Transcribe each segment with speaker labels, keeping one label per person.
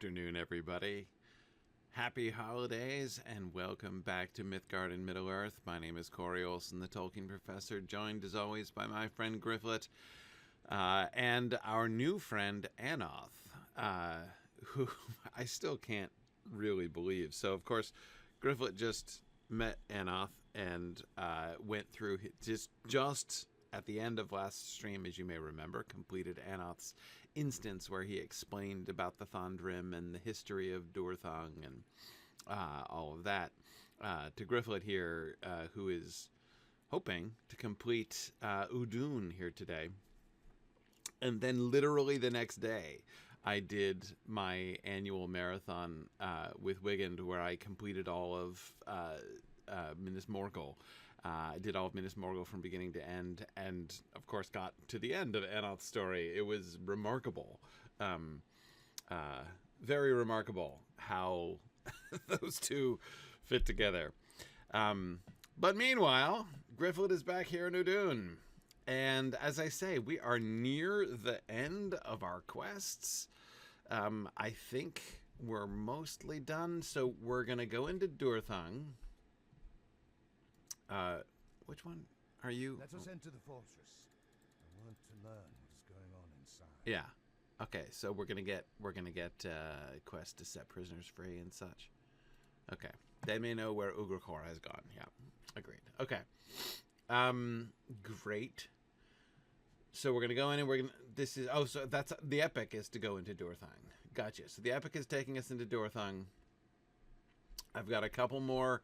Speaker 1: afternoon, everybody. Happy holidays, and welcome back to Mythgard in Middle-earth. My name is Corey Olsen, the Tolkien Professor, joined as always by my friend Gryfflet, and our new friend Annoth, who I still can't really believe. So, of course, Gryfflet just met Annoth and went through just at the end of last stream, as you may remember, completed Annoth's instance where he explained about the Thondrim and the history of Durthang and all of that to Gryfflet here, who is hoping to complete Udûn here today. And then literally the next day, I did my annual marathon with Wigand, where I completed all of Minas Morgul. I did all of Minas Morgul from beginning to end, and of course got to the end of Annoth's story. It was remarkable, very remarkable how those two fit together. But meanwhile, Gryfflet is back here in Udûn, and as I say, we are near the end of our quests. I think we're mostly done, so we're gonna go into Durthang. Which one are you?
Speaker 2: Let us enter the fortress. I want to learn what is going on inside.
Speaker 1: Yeah. Okay, so we're gonna get quest to set prisoners free and such. Okay. They may know where Ungrateful has gone. Yeah. Agreed. Okay. Great. So we're gonna go in and so that's the epic is to go into Durthang. Gotcha. So the epic is taking us into Durthang. I've got a couple more.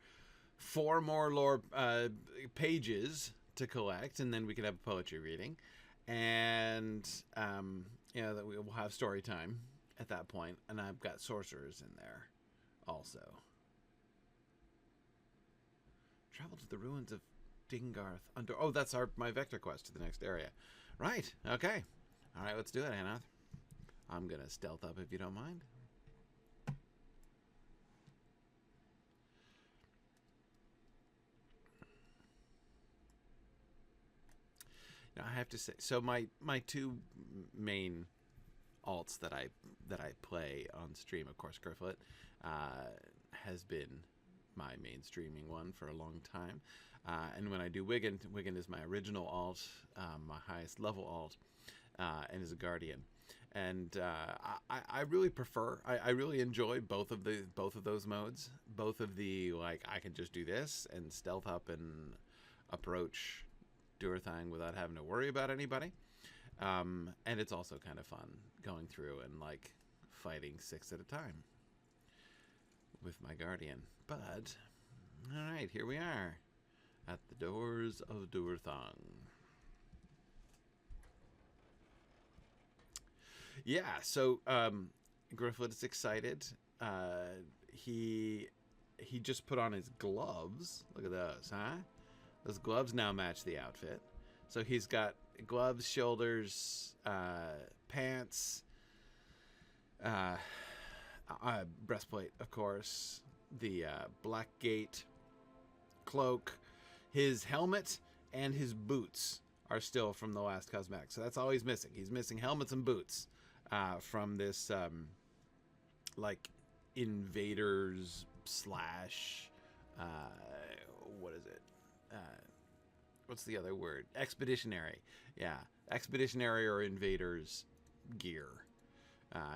Speaker 1: 4 more lore pages to collect, and then we can have a poetry reading, and that we will have story time at that point. And I've got sorcerers in there also. Travel to the ruins of Dingarth under. Oh, that's my vector quest to the next area. Right. Okay. All right. Let's do it, Annoth. I'm gonna stealth up if you don't mind. I have to say, so my two main alts that I play on stream, of course, Gryfflet has been my main streaming one for a long time, and when I do Wigand is my original alt, my highest level alt, and is a guardian, and I really prefer, I really enjoy both of those modes, both of the like I can just do this and stealth up and approach Durthang without having to worry about anybody, and it's also kind of fun going through and like fighting 6 at a time with my guardian. But all right, here we are at the doors of Durthang. Yeah, so Gryfflet is excited. He just put on his gloves. Look at those, huh? Those gloves now match the outfit. So he's got gloves, shoulders, pants, breastplate, of course, the black gate, cloak, his helmet, and his boots are still from the last cosmetic. So that's all he's missing. He's missing helmets and boots from this, like, invaders slash, what is it? What's the other word? Expeditionary. Yeah. Expeditionary or invaders gear.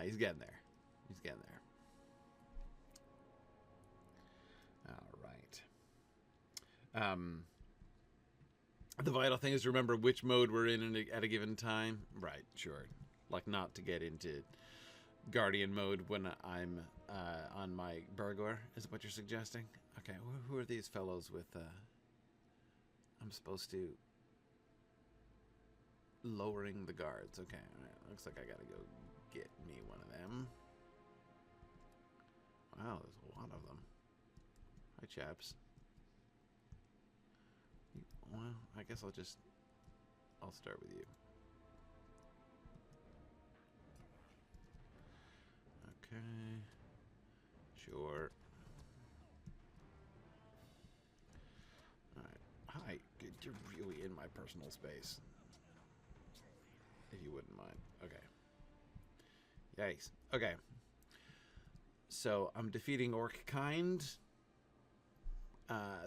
Speaker 1: He's getting there. He's getting there. All right. The vital thing is to remember which mode we're in at a given time. Right, sure. Like not to get into Guardian mode when I'm on my burglar, is what you're suggesting? Okay, who are these fellows with... I'm supposed to... Lowering the guards. Okay, all right. Looks like I gotta go get me one of them. Wow, there's a lot of them. Hi, chaps. Well, I guess I'll start with you. Okay. Sure. Alright. Hi. You're really in my personal space. If you wouldn't mind. Okay. Yikes. Okay. So I'm defeating orc kind,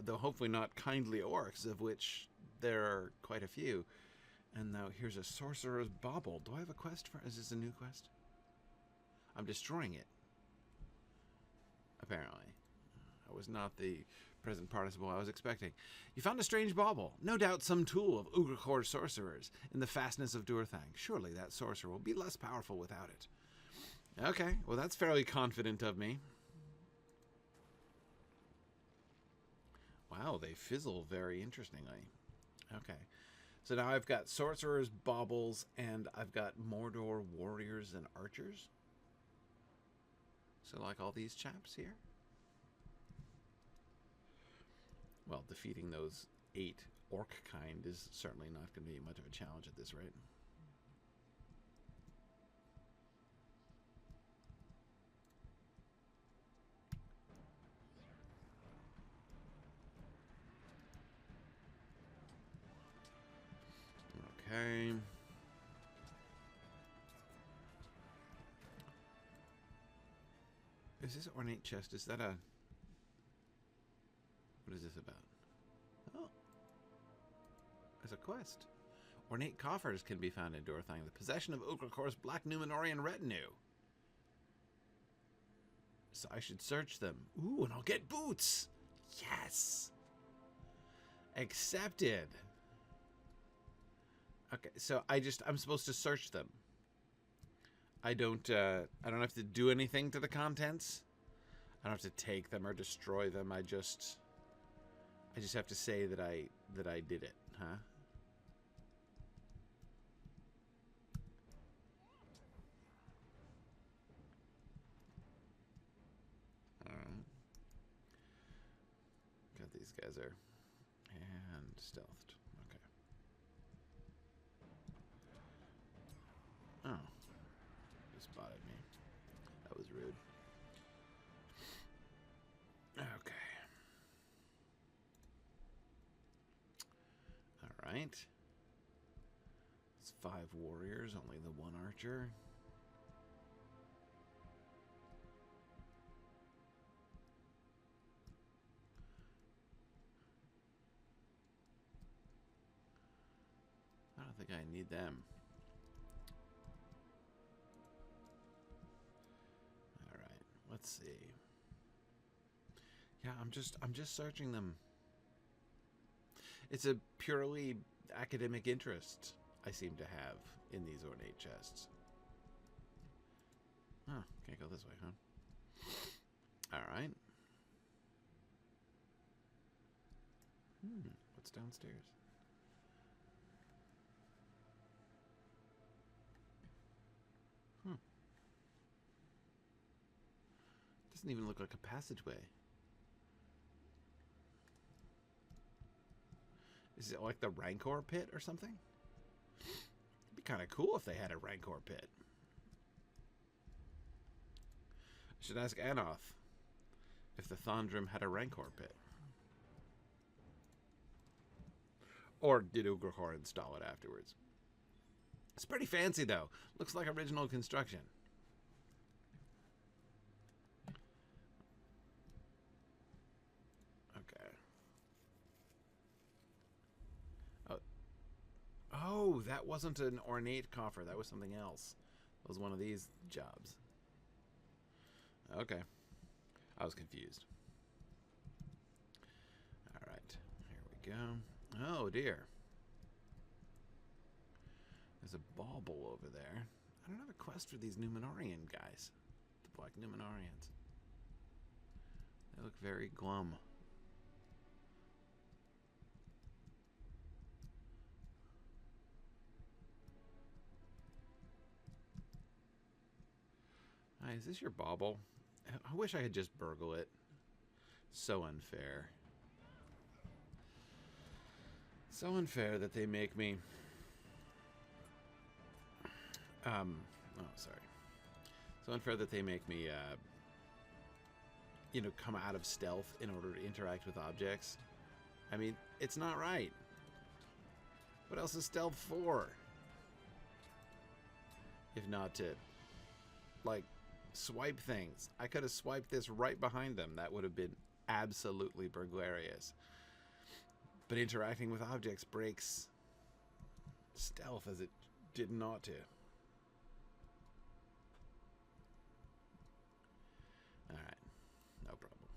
Speaker 1: though hopefully not kindly orcs, of which there are quite a few. And now here's a sorcerer's bauble. Do I have a quest for? Is this a new quest? I'm destroying it. Apparently. That was not the present participle I was expecting. You found a strange bauble. No doubt some tool of Ungrateful sorcerers in the fastness of Durthang. Surely that sorcerer will be less powerful without it. Okay, well that's fairly confident of me. Wow, they fizzle very interestingly. Okay. So now I've got sorcerers, baubles, and I've got Mordor warriors and archers. So like all these chaps here. Well, defeating those 8 orc kind is certainly not going to be much of a challenge at this rate. Okay. Is this ornate chest? Is that a... What is this about? Oh. There's a quest. Ornate coffers can be found in Durthang. The possession of Ungrateful's Black Númenórean retinue. So I should search them. Ooh, and I'll get boots! Yes! Accepted. Okay, so I'm supposed to search them. I don't have to do anything to the contents. I don't have to take them or destroy them. I just have to say that I did it, huh? God, these guys are and stealthed. Okay. Oh. He spotted me. That was rude. Okay. Alright. It's 5 warriors, only the 1 archer. I don't think I need them. Let's see. Yeah, I'm just searching them. It's a purely academic interest I seem to have in these ornate chests. Huh, can't go this way, huh? Alright. What's downstairs? Doesn't even look like a passageway. Is it like the Rancor pit or something? It'd be kind of cool if they had a Rancor pit. I should ask Annoth if the Thondrim had a Rancor pit. Or did Ungrateful install it afterwards? It's pretty fancy though. Looks like original construction. Oh, that wasn't an ornate coffer. That was something else. That was one of these jobs. Okay. I was confused. Alright. Here we go. Oh, dear. There's a bauble over there. I don't have a quest for these Númenórean guys. The Black Númenóreans. They look very glum. Hi, is this your bauble? I wish I could just burgle it. So unfair. So unfair that they make me... oh, sorry. So unfair that they make me, you know, come out of stealth in order to interact with objects. I mean, it's not right. What else is stealth for? If not to, like, swipe things. I could have swiped this right behind them. That would have been absolutely burglarious. But interacting with objects breaks stealth as it did not to. Alright, no problem.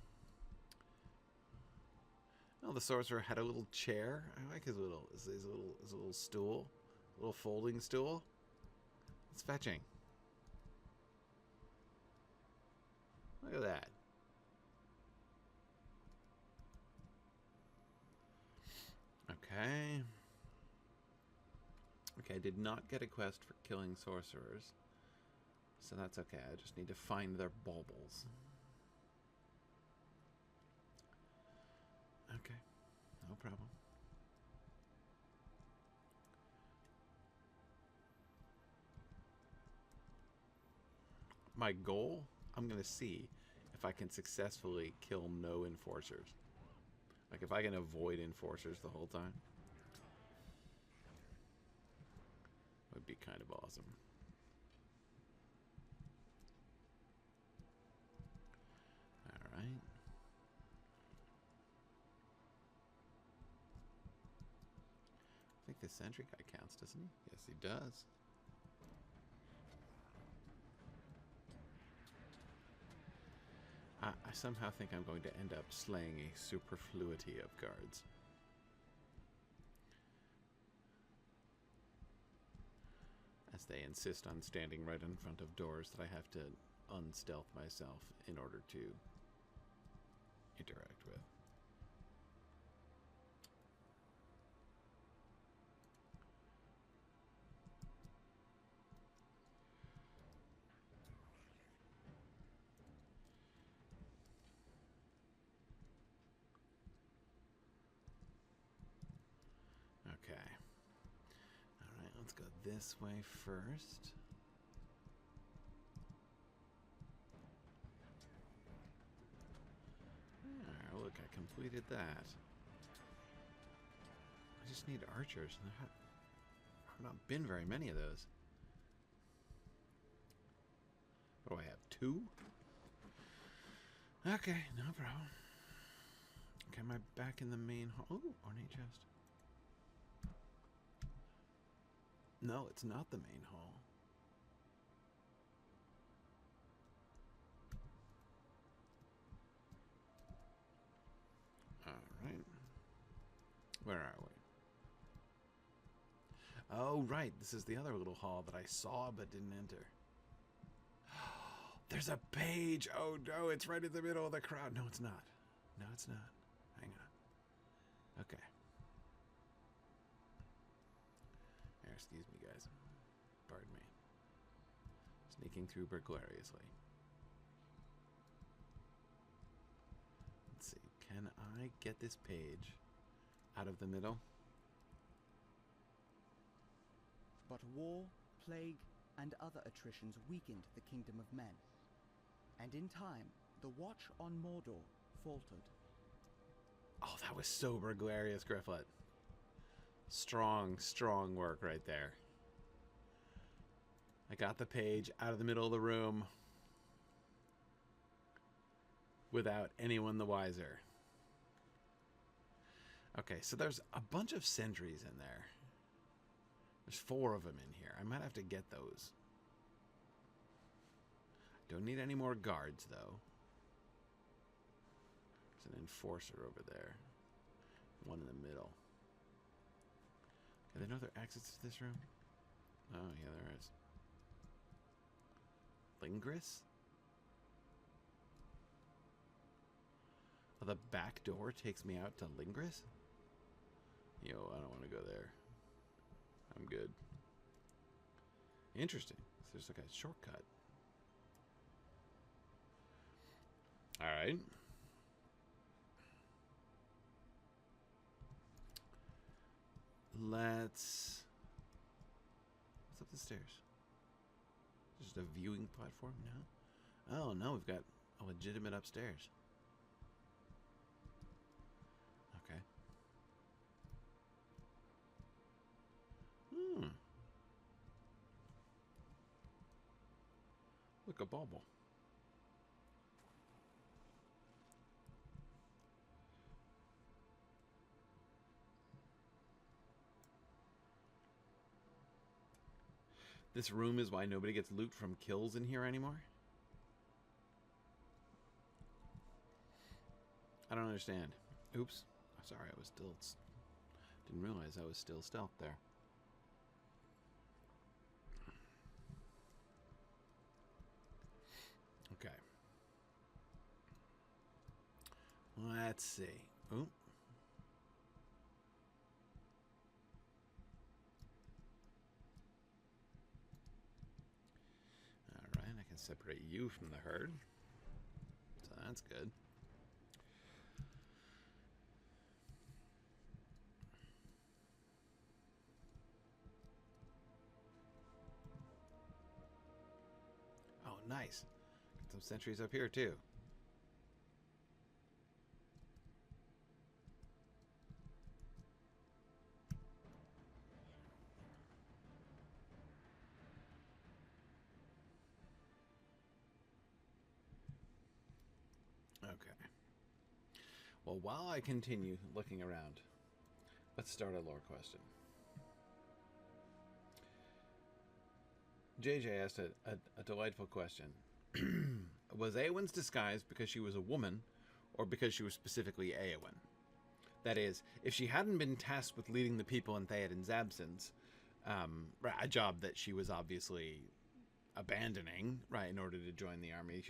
Speaker 1: Oh, the sorcerer had a little chair. I like his little stool. A little folding stool. It's fetching. Look at that. Okay. Okay, I did not get a quest for killing sorcerers. So that's okay. I just need to find their baubles. Okay. No problem. My goal, I'm going to see if I can successfully kill no enforcers. Like if I can avoid enforcers the whole time. Would be kind of awesome. Alright. I think the sentry guy counts, doesn't he? Yes, he does. I somehow think I'm going to end up slaying a superfluity of guards. As they insist on standing right in front of doors that I have to unstealth myself in order to interact with. Okay. Alright, let's go this way first. Alright, look, I completed that. I just need archers. There have not been very many of those. What do I have? 2? Okay, no problem. Okay, am I back in the main hall? Ooh, ornate chest. No, it's not the main hall. Alright. Where are we? Oh, right. This is the other little hall that I saw but didn't enter. There's a page! Oh no, it's right in the middle of the crowd. No, it's not. No, it's not. Hang on. Okay. Excuse me, guys. Pardon me. Sneaking through burglariously. Let's see. Can I get this page out of the middle?
Speaker 3: But war, plague, and other attritions weakened the kingdom of men. And in time, the watch on Mordor faltered.
Speaker 1: Oh, that was so burglarious, Gryfflet. Strong, strong work right there. I got the page out of the middle of the room without anyone the wiser. Okay, so there's a bunch of sentries in there. There's 4 of them in here. I might have to get those. Don't need any more guards, though. There's an enforcer over there. One in the middle. Are there no other exits to this room? Oh, yeah, there is. Lingris? Oh, the back door takes me out to Lingris? Yo, I don't want to go there. I'm good. Interesting. So there's like a shortcut. Alright. Let's... What's up the stairs? Just a viewing platform now? Oh, no, we've got a legitimate upstairs. Okay. Look, a bauble. This room is why nobody gets loot from kills in here anymore? I don't understand. Oops. Sorry, I was still... Didn't realize I was still stealth there. Okay. Let's see. Ooh. Alright, I can separate you from the herd. So that's good. Oh, nice. Got some sentries up here, too. Okay. Well, while I continue looking around, let's start a lore question. JJ asked a delightful question. Was Eowyn's disguise because she was a woman, or because she was specifically Eowyn? That is, if she hadn't been tasked with leading the people in Theoden's absence, a job that she was obviously abandoning, right, in order to join the army,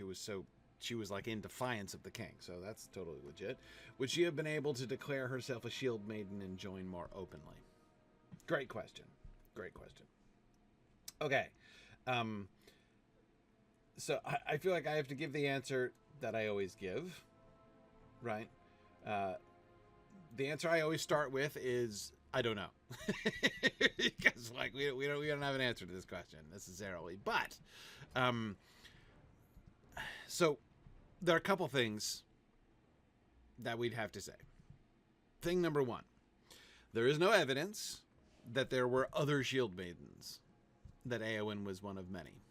Speaker 1: she was like in defiance of the king, so that's totally legit. Would she have been able to declare herself a shield maiden and join more openly? Great question. Great question. Okay. So I feel like I have to give the answer that I always give, right? The answer I always start with is, I don't know. Because like we don't have an answer to this question necessarily. But so there are a couple things that we'd have to say. Thing number one, there is no evidence that there were other shield maidens, that Eowyn was one of many.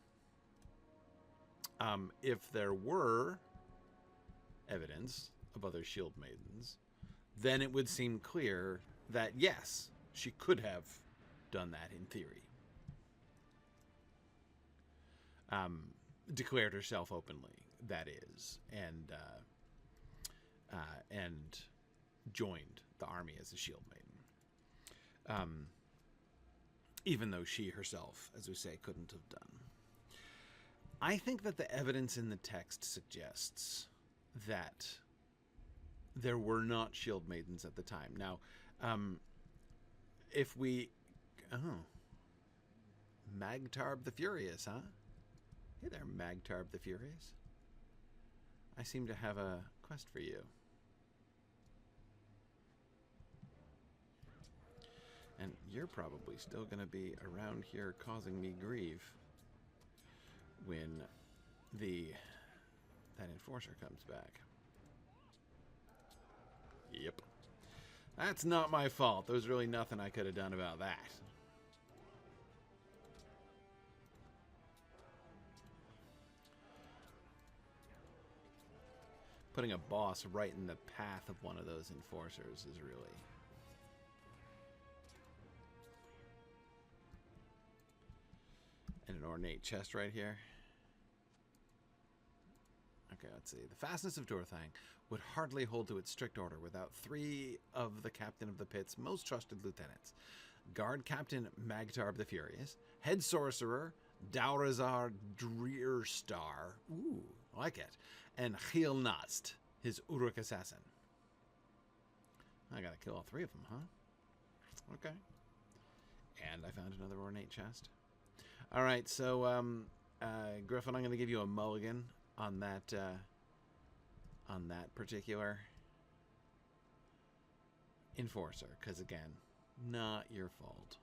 Speaker 1: If there were evidence of other shield maidens, then it would seem clear that yes, she could have done that in theory. Declared herself openly, that is, and joined the army as a shield maiden. Even though she herself, as we say, couldn't have done. I think that the evidence in the text suggests that there were not shield maidens at the time. Now, if we... Oh. Magtarb the Furious, huh? Hey there, Magtarb the Furious. I seem to have a quest for you. And you're probably still going to be around here causing me grief when that enforcer comes back. Yep. That's not my fault. There's really nothing I could have done about that. Putting a boss right in the path of one of those enforcers is really... And an ornate chest right here. Okay, let's see. The fastness of Durthang would hardly hold to its strict order without 3 of the captain of the pit's most trusted lieutenants. Guard Captain Magtarb the Furious, Head Sorcerer Daurazar Drearstar, ooh, I like it, and Gilnast, his Uruk assassin. I gotta kill all 3 of them, huh? Okay. And I found another ornate chest. Alright, so, Griffin, I'm gonna give you a mulligan on that particular enforcer, because again, not your fault.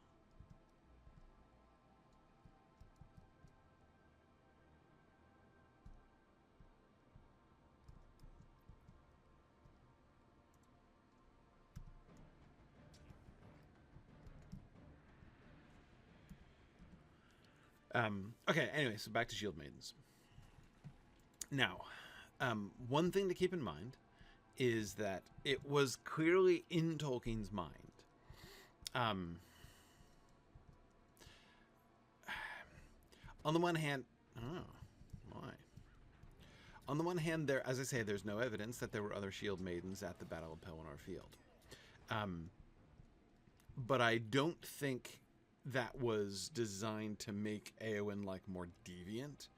Speaker 1: Okay, anyway, so back to Shield Maidens. Now, one thing to keep in mind is that it was clearly in Tolkien's mind. on the one hand, oh, why? On the one hand, there, as I say, there's no evidence that there were other shield maidens at the Battle of Pelennor Field. But I don't think that was designed to make Éowyn like more deviant,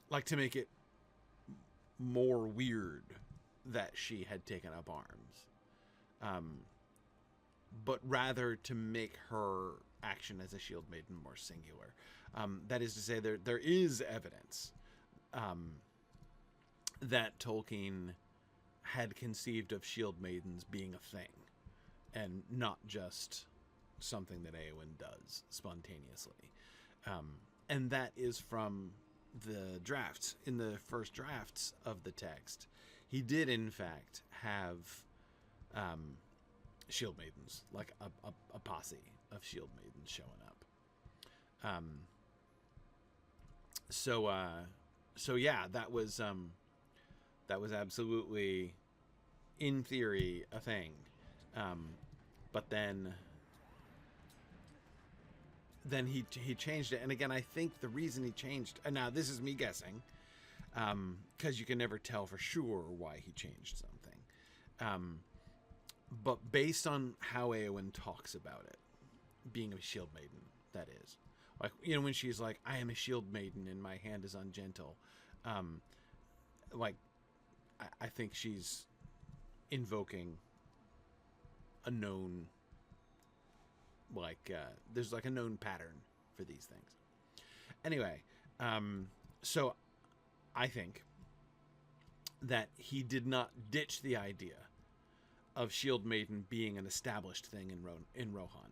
Speaker 1: like to make it more weird that she had taken up arms, but rather to make her action as a shield maiden more singular. That is to say, there is evidence that Tolkien had conceived of shield maidens being a thing, and not just something that Éowyn does spontaneously. And that is from the drafts. In the first drafts of the text, he did in fact have shield maidens, like a posse of shield maidens showing up. So yeah, that was absolutely, in theory, a thing. But then he changed it. And again, I think the reason he changed, and now this is me guessing, because you can never tell for sure why he changed something. But based on how Éowyn talks about it, being a shield maiden, that is. Like, you know, when she's like, I am a shield maiden and my hand is ungentle. Like, I think she's invoking a known, like, there's like a known pattern for these things. Anyway, so I think that he did not ditch the idea of shield maiden being an established thing in Rohan.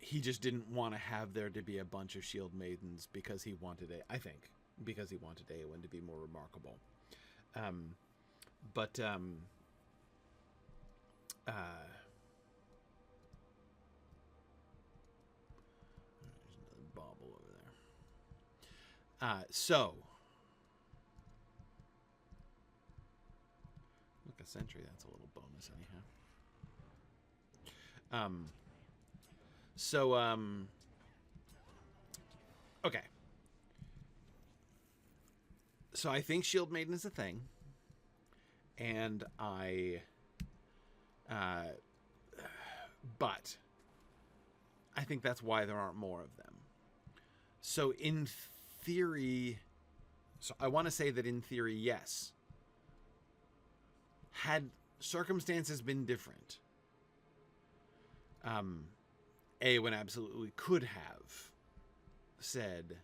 Speaker 1: He just didn't want to have there to be a bunch of shield maidens because he wanted because he wanted Éowyn to be more remarkable. But there's another bauble over there. So look, a sentry, that's a little bonus anyhow. Okay. So I think shield maiden is a thing, and but I think that's why there aren't more of them. So in theory, I want to say that in theory, yes. Had circumstances been different, Éowyn absolutely could have said,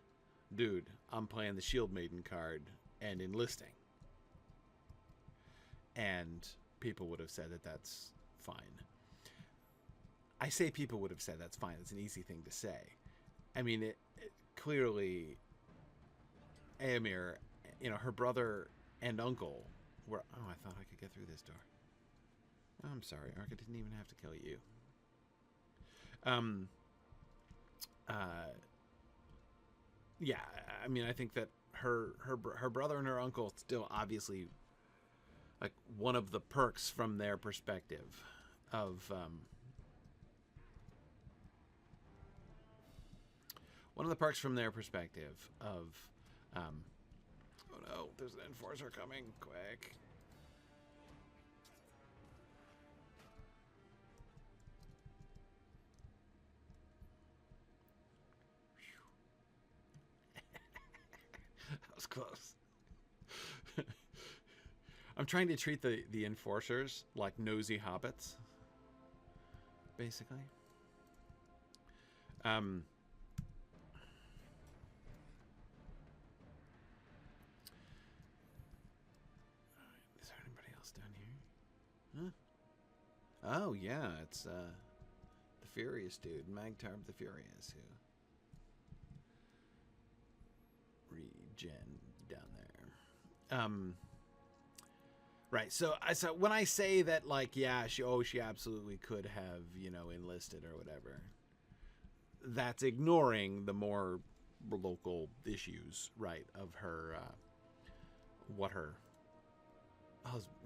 Speaker 1: dude, I'm playing the shield maiden card and enlisting. And people would have said that that's fine. I say people would have said that's fine. It's an easy thing to say. I mean, it clearly, Éomer, you know, her brother and uncle were... Oh, I thought I could get through this door. Oh, I'm sorry, Arca didn't even have to kill you. Yeah, I mean, I think that her brother and her uncle still obviously, like, one of the perks from their perspective of oh no, there's an enforcer coming, quick. That was close. I'm trying to treat the enforcers like nosy hobbits, basically. Is there anybody else down here? Huh? Oh yeah, it's the Furious dude, Magtarb the Furious, who regen down there. Right. So when I say that, like, yeah, she absolutely could have, you know, enlisted or whatever, that's ignoring the more local issues, right, of her, what her,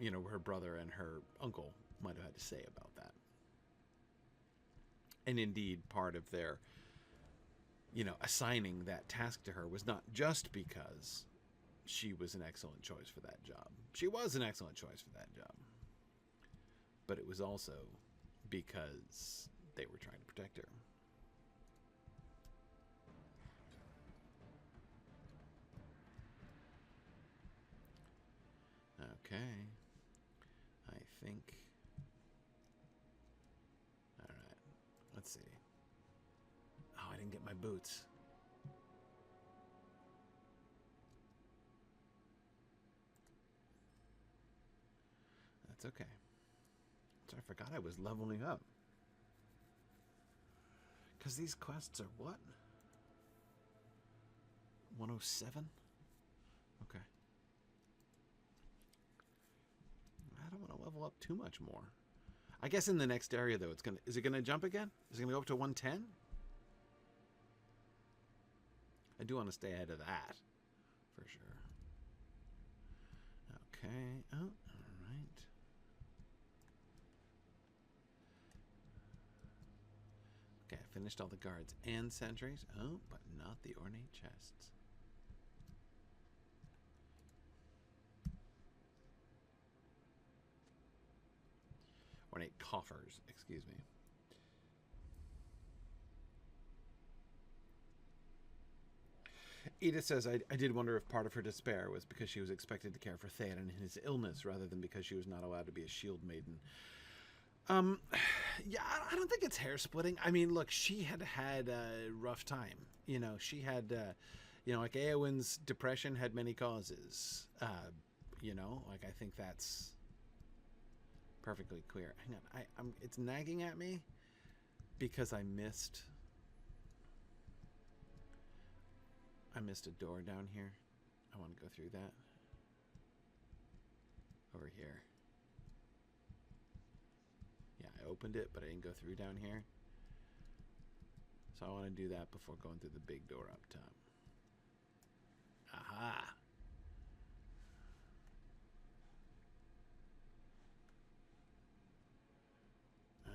Speaker 1: you know, her brother and her uncle might have had to say about that. And indeed, part of their you know, assigning that task to her was not just because she was an excellent choice for that job. She was an excellent choice for that job. But it was also because they were trying to protect her. Okay. I think... Alright. Let's see. Oh, I didn't get my boots. That's okay. So I forgot I was leveling up. Because these quests are what? 107? Okay. I don't want to level up too much more. I guess in the next area, though, it's gonna... Is it going to jump again? Is it going to go up to 110? I do want to stay ahead of that. For sure. Okay. Oh, alright. Okay, I finished all the guards and sentries. Oh, but not the ornate chests. Ornate coffers, excuse me. Edith says, I did wonder if part of her despair was because she was expected to care for Theoden in his illness rather than because she was not allowed to be a shield maiden. Yeah, I don't think it's hair splitting. I mean, look, she had had a rough time. You know, she had, you know, like Eowyn's depression had many causes. You know, like I think that's perfectly clear. Hang on, it's nagging at me because I missed a door down here. I want to go through that. Over here. Yeah, I opened it, but I didn't go through down here. So I want to do that before going through the big door up top. Aha!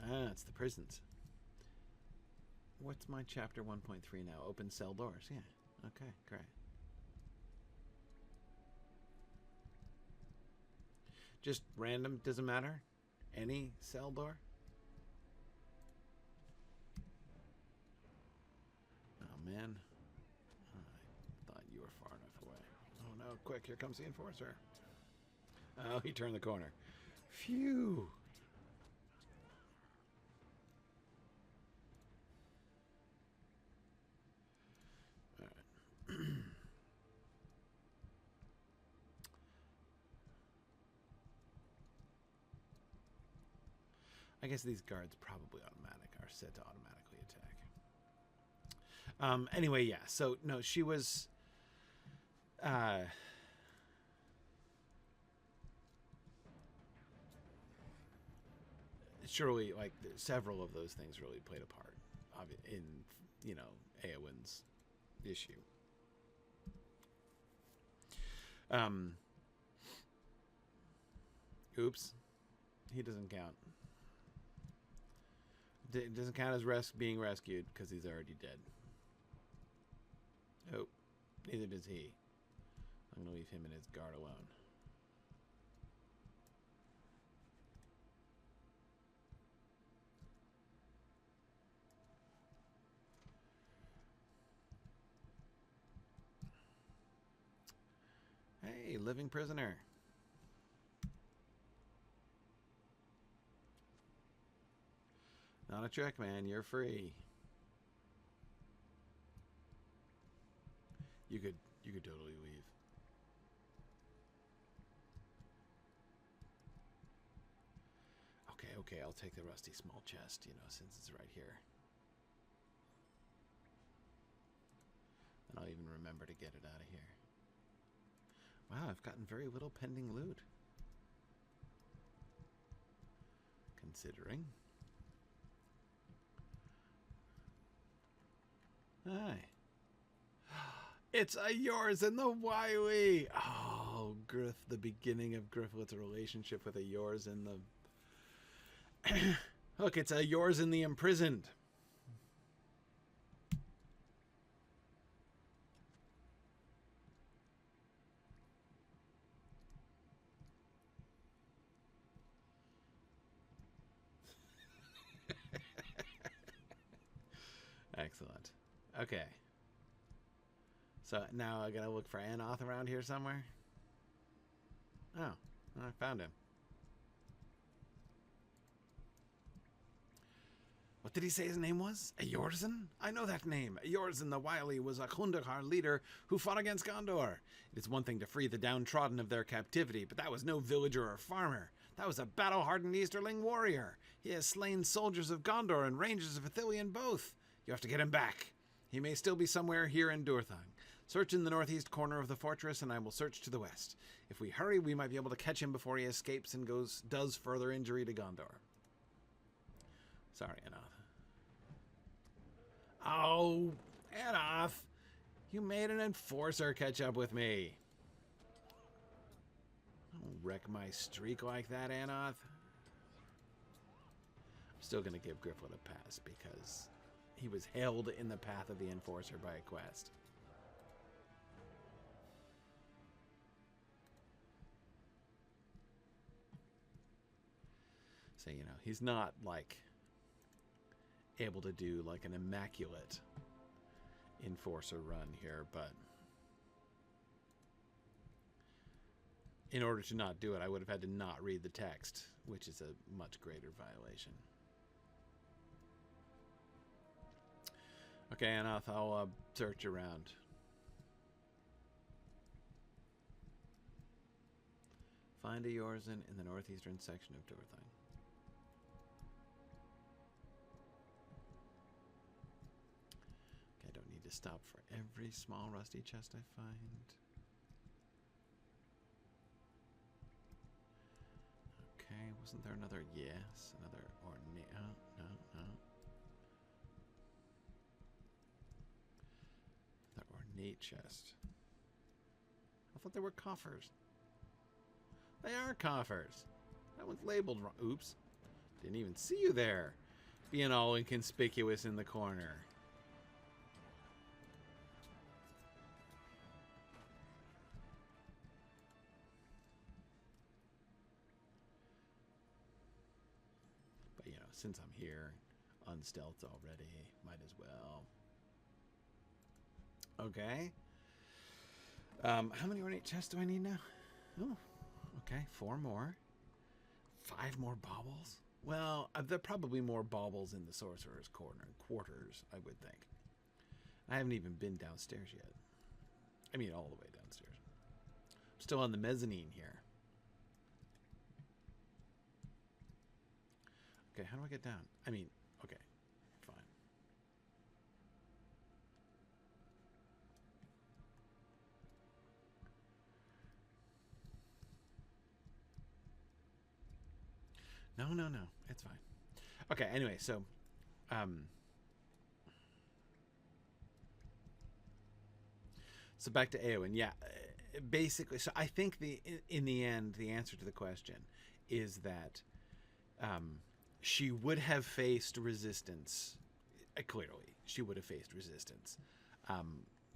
Speaker 1: Ah, it's the prisons. What's my chapter 1.3 now? Open cell doors. Yeah. Okay, great. Just random, doesn't matter? Any cell door? Oh, man. I thought you were far enough away. Oh, no, quick, here comes the enforcer. Oh, he turned the corner. Phew. I guess these guards probably are set to automatically attack. Anyway, yeah. So no, she was. Surely, like several of those things really played a part in, you know, Eowyn's issue. Oops, he doesn't count. It doesn't count as being rescued because he's already dead. Oh, neither does he. I'm going to leave him and his guard alone. Hey, living prisoner. Not a trick, man. You're free. You could totally leave. Okay, I'll take the rusty small chest, you know, since it's right here. And I'll even remember to get it out of here. Wow, I've gotten very little pending loot. Considering. Hi. It's Ayorzén the Wily! Oh, the beginning of Gryfflet's relationship with Ayorzén the... Look, it's Ayorzén the Imprisoned. Excellent. Okay. So now I gotta look for Annoth around here somewhere. Oh, I found him. What did he say his name was? Ayorzén? I know that name. Ayorzén the Wily was a Kundahar leader who fought against Gondor. It is one thing to free the downtrodden of their captivity, but that was no villager or farmer. That was a battle-hardened Easterling warrior. He has slain soldiers of Gondor and rangers of Ithilien both. You have to get him back. He may still be somewhere here in Durthang. Search in the northeast corner of the fortress, and I will search to the west. If we hurry, we might be able to catch him before he escapes and does further injury to Gondor. Sorry, Annoth. Oh, Annoth! You made an enforcer catch up with me. Don't wreck my streak like that, Annoth. I'm still going to give Gryfflet a pass because he was held in the path of the enforcer by a quest. So, you know, he's not, like, able to do, like, an immaculate enforcer run here, but in order to not do it, I would have had to not read the text, which is a much greater violation. Okay, Annoth, I'll search around. Find Ayorzén in the northeastern section of Durthang. Okay, I don't need to stop for every small rusty chest I find. Okay, wasn't there another? Yes, another ornate. Oh, no. That ornate chest. I thought they were coffers. They are coffers. That one's labeled wrong. Oops. Didn't even see you there. Being all inconspicuous in the corner. But, you know, since I'm here, unstealthed already, might as well. Okay. How many ornate chests do I need now? Oh, okay, 4 more. 5 more baubles? Well, there are probably more baubles in the sorcerer's quarters, I would think. I haven't even been downstairs yet. I mean, all the way downstairs. I'm still on the mezzanine here. Okay, how do I get down? I mean, okay, fine. No, it's fine. Okay, anyway, so, so back to Eowyn. Yeah, basically, so I think in the end, the answer to the question is that, she would have faced resistance. Clearly, she would have faced resistance,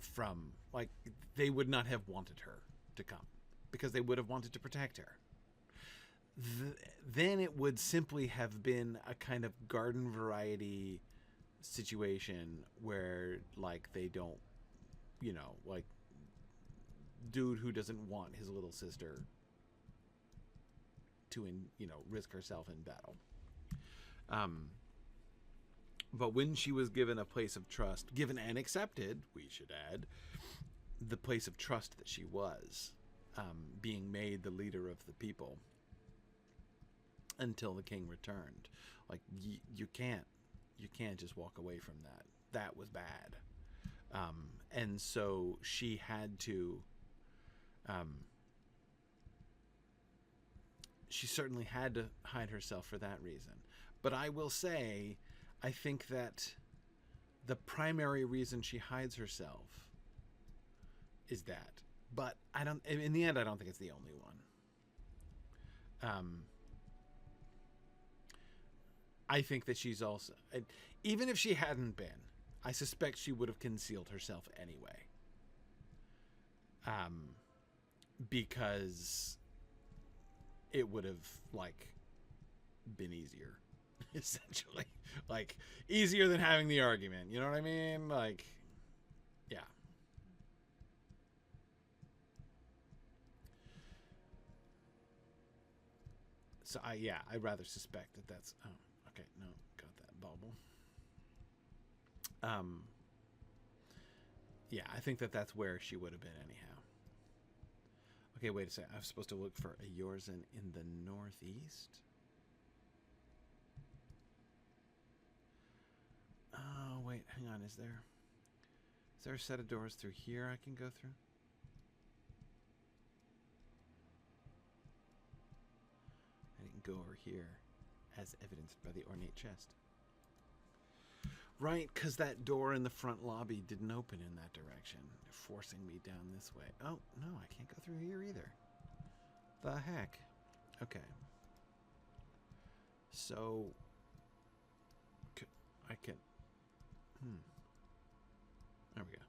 Speaker 1: from, like, they would not have wanted her to come because they would have wanted to protect her. Then it would simply have been a kind of garden variety situation where, like, they don't, you know, like, dude who doesn't want his little sister to, you know, risk herself in battle. But when she was given a place of trust, given and accepted, we should add, the place of trust that she was, being made the leader of the people until the king returned. Like, you can't just walk away from that. That was bad. And so she had to, she certainly had to hide herself for that reason. But I will say, I think that the primary reason she hides herself is that. But in the end, I don't think it's the only one. I think that she's also, even if she hadn't been, I suspect she would have concealed herself anyway. Because it would have, like, been easier essentially. Like, easier than having the argument. You know what I mean? Like, yeah. So, I'd rather suspect that that's... Oh, okay, no, got that bauble. Yeah, I think that that's where she would have been anyhow. Okay, wait a second. I'm supposed to look for Ayorzén in the northeast? Oh, wait, hang on. Is there a set of doors through here I can go through? I didn't go over here, as evidenced by the ornate chest. Right, because that door in the front lobby didn't open in that direction, forcing me down this way. Oh, no, I can't go through here either. The heck? Okay. So, I can... There we go.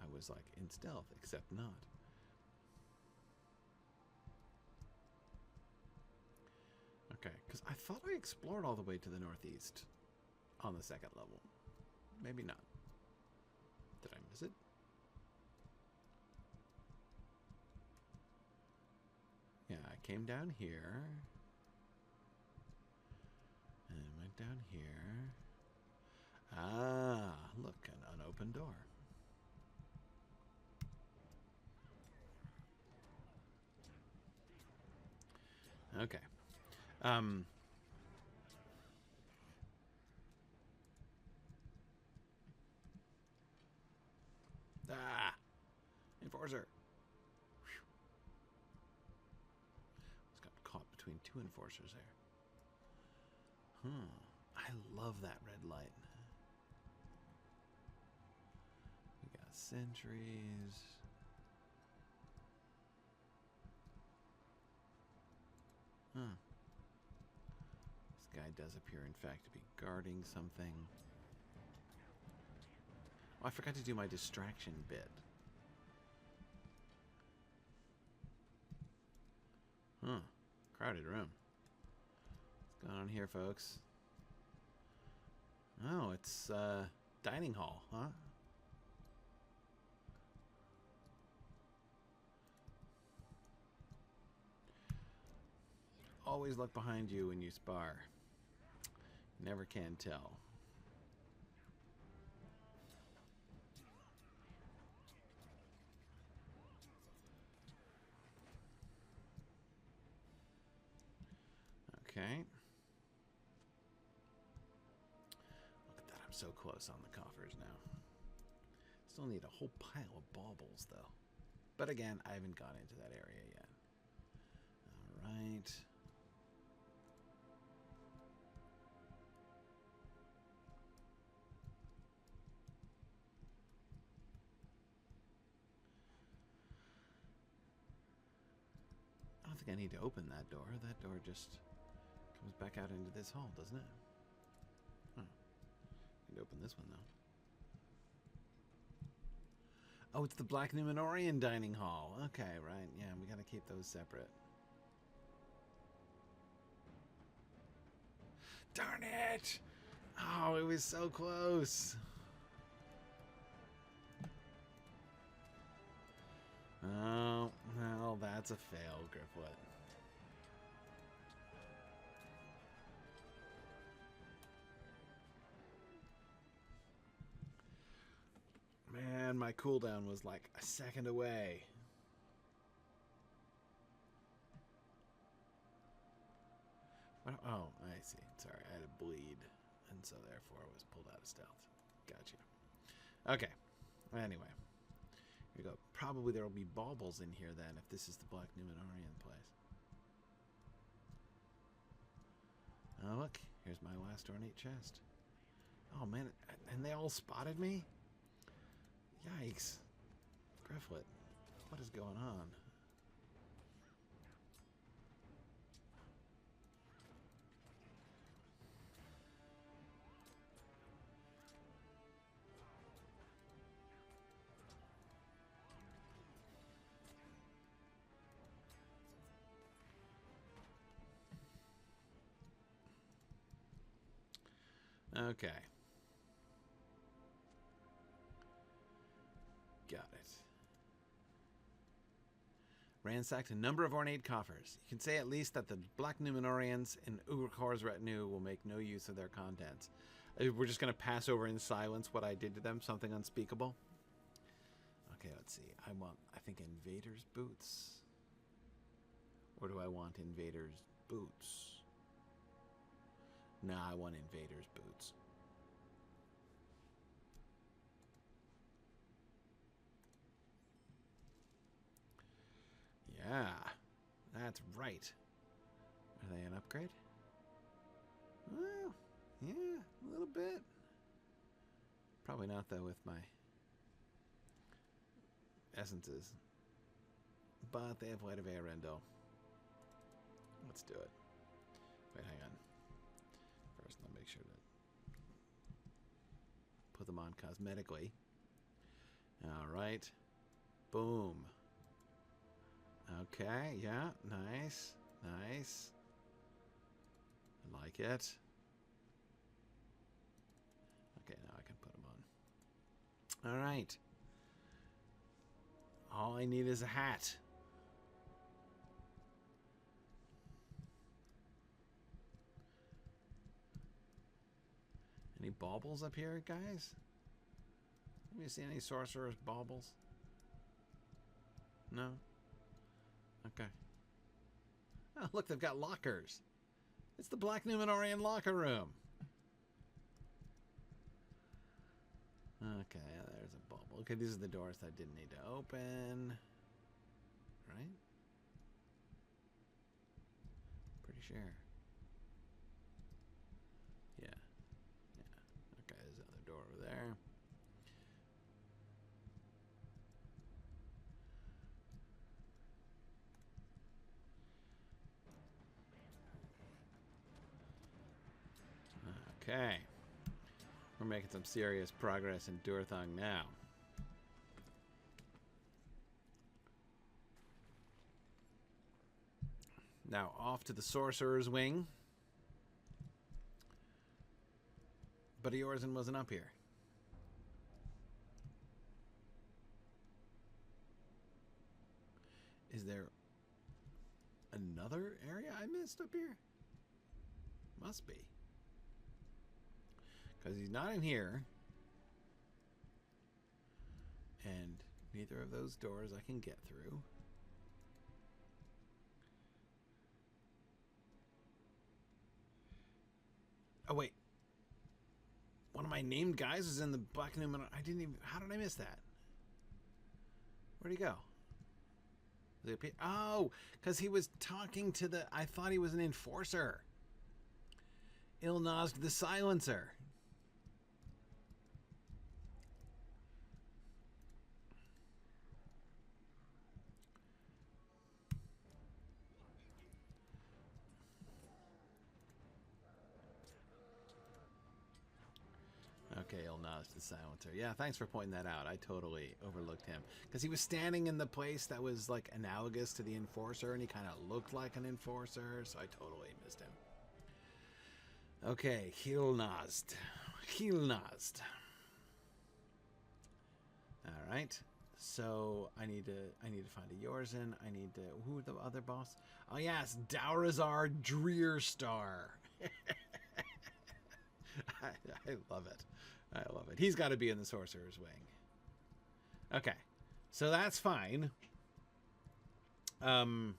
Speaker 1: I was like in stealth, except not. Okay, because I thought I explored all the way to the northeast on the second level. Maybe not. Did I miss it? Yeah, I came down here. And went down here. Ah, look, an unopened door. Okay. Enforcer. Whew. Just got caught between two enforcers there. I love that red light. We got sentries. This guy does appear, in fact, to be guarding something. Oh, I forgot to do my distraction bit. Crowded room. What's going on here, folks? Oh, it's dining hall, huh? Always look behind you when you spar. Never can tell. Okay. Look at that, I'm so close on the coffers now. Still need a whole pile of baubles, though. But again, I haven't gone into that area yet. Alright. I don't think I need to open that door. That door just comes back out into this hall, doesn't it? Oh. I can open this one, though. Oh, it's the Black Numenorian dining hall. Okay, right. Yeah, we gotta keep those separate. Darn it! Oh, it was so close. Oh, well, that's a fail, Gryfflet. Man, my cooldown was like a second away. What? Oh, I see. Sorry, I had a bleed, and so therefore I was pulled out of stealth. Gotcha. Okay. Anyway. Here we go. Probably there will be baubles in here then, if this is the Black Numenorian place. Oh, look. Here's my last ornate chest. Oh, man. And they all spotted me? Yikes. Gryfflet, what is going on? Okay. Got it. Ransacked a number of ornate coffers. You can say at least that the Black Númenóreans in Ugrakor's retinue will make no use of their contents. We're just going to pass over in silence what I did to them, something unspeakable. Okay, let's see. I think invaders' boots. Or do I want invaders' boots? Nah, I want invaders' boots. Yeah, that's right. Are they an upgrade? Well, yeah, a little bit. Probably not, though, with my essences. But they have Light of Rivendell. Let's do it. Wait, hang on. First, I'll make sure to put them on cosmetically. All right. Boom. Okay, yeah, nice, nice. I like it. Okay, now I can put them on. All right. All I need is a hat. Any baubles up here, guys? Have you seen any sorcerer's baubles? No? Okay. Oh, look, they've got lockers. It's the Black Númenórean locker room. Okay, there's a bauble. Okay, these are the doors that I didn't need to open. Right? Pretty sure. Yeah. Yeah. Okay, there's another door over there. Okay. We're making some serious progress in Durthang now. Now off to the Sorcerer's Wing. But Ayorzén wasn't up here. Is there another area I missed up here? Must be. Because he's not in here. And neither of those doors I can get through. Oh, wait. One of my named guys is in the Black Númenórean. I didn't even... How did I miss that? Where'd he go? Oh, because he was talking to the... I thought he was an enforcer. Ilnazg the Silencer. Okay, Ilnazg the Silencer. Yeah, thanks for pointing that out. I totally overlooked him. Because he was standing in the place that was, like, analogous to the Enforcer, and he kind of looked like an Enforcer, so I totally missed him. Okay, Ilnazg. Ilnazg. Alright. So, I need to find Ayorzén. I need to... Who are the other boss? Oh, yes, Daurazar Drearstar. I love it. I love it. He's got to be in the Sorcerer's Wing. Okay. So that's fine. Alright,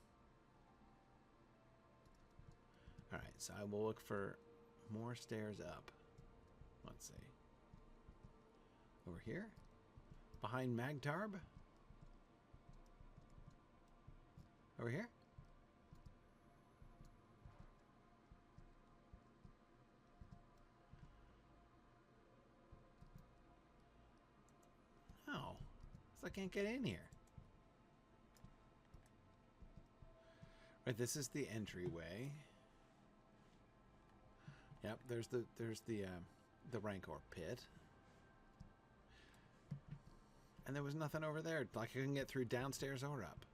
Speaker 1: so I will look for more stairs up. Let's see. Over here? Behind Magtarb? Over here? Oh, so I can't get in here. Right, this is the entryway. Yep, there's the Rancor pit. And there was nothing over there. Like I couldn't get through downstairs or up.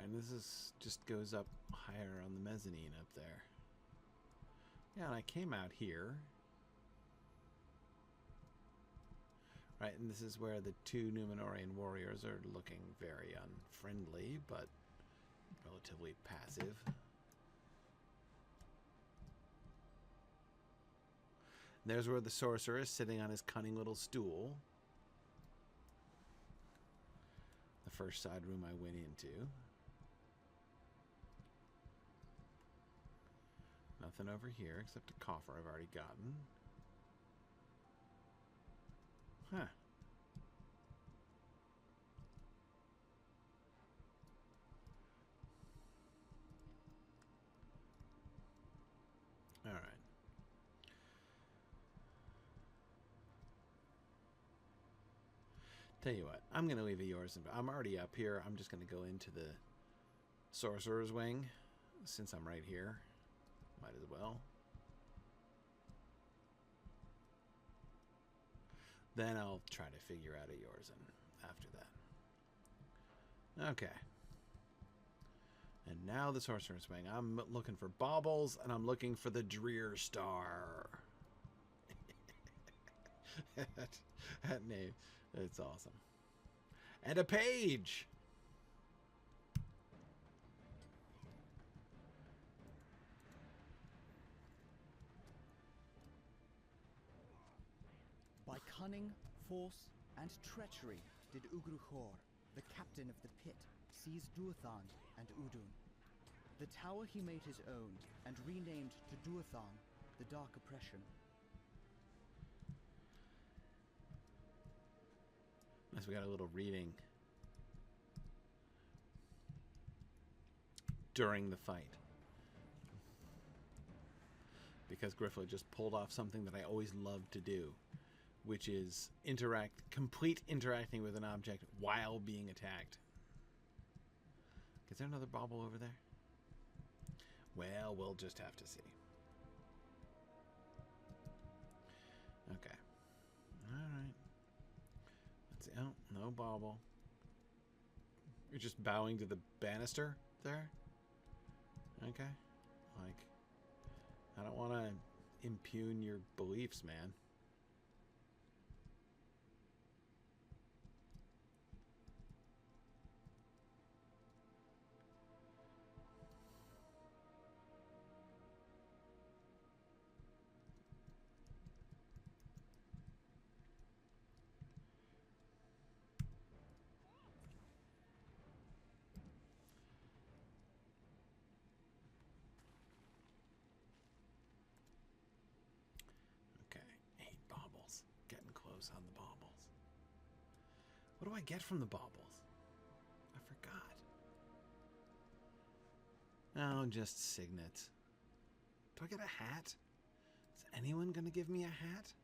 Speaker 1: and this is just goes up higher on the mezzanine up there. Yeah, and I came out here. Right, and this is where the two Númenórean warriors are looking very unfriendly, but relatively passive. And there's where the sorcerer is sitting on his cunning little stool. The first side room I went into. Nothing over here except a coffer I've already gotten. Huh. All right. Tell you what, I'm going to leave Ayorzén. I'm already up here. I'm just going to go into the sorcerer's wing since I'm right here. Might as well. Then I'll try to figure out Ayorzén after that. Okay. And now the sorcerer's wing. I'm looking for baubles, and I'm looking for the Drear Star. that name. It's awesome. And a page!
Speaker 3: By cunning, force, and treachery did Ugruchor, the captain of the pit, seize Durthang and Udûn. The tower he made his own and renamed to Durthang, the Dark Oppression.
Speaker 1: Nice, we got a little reading during the fight. Because Gryfflet just pulled off something that I always loved to do, which is complete interacting with an object while being attacked. Is there another bauble over there? Well, we'll just have to see. Okay. Alright. Let's see. Oh, no bauble. You're just bowing to the banister there? Okay. Like, I don't want to impugn your beliefs, man. On the baubles. What do I get from the baubles? I forgot. Oh, just signets. Do I get a hat? Is anyone gonna give me a hat?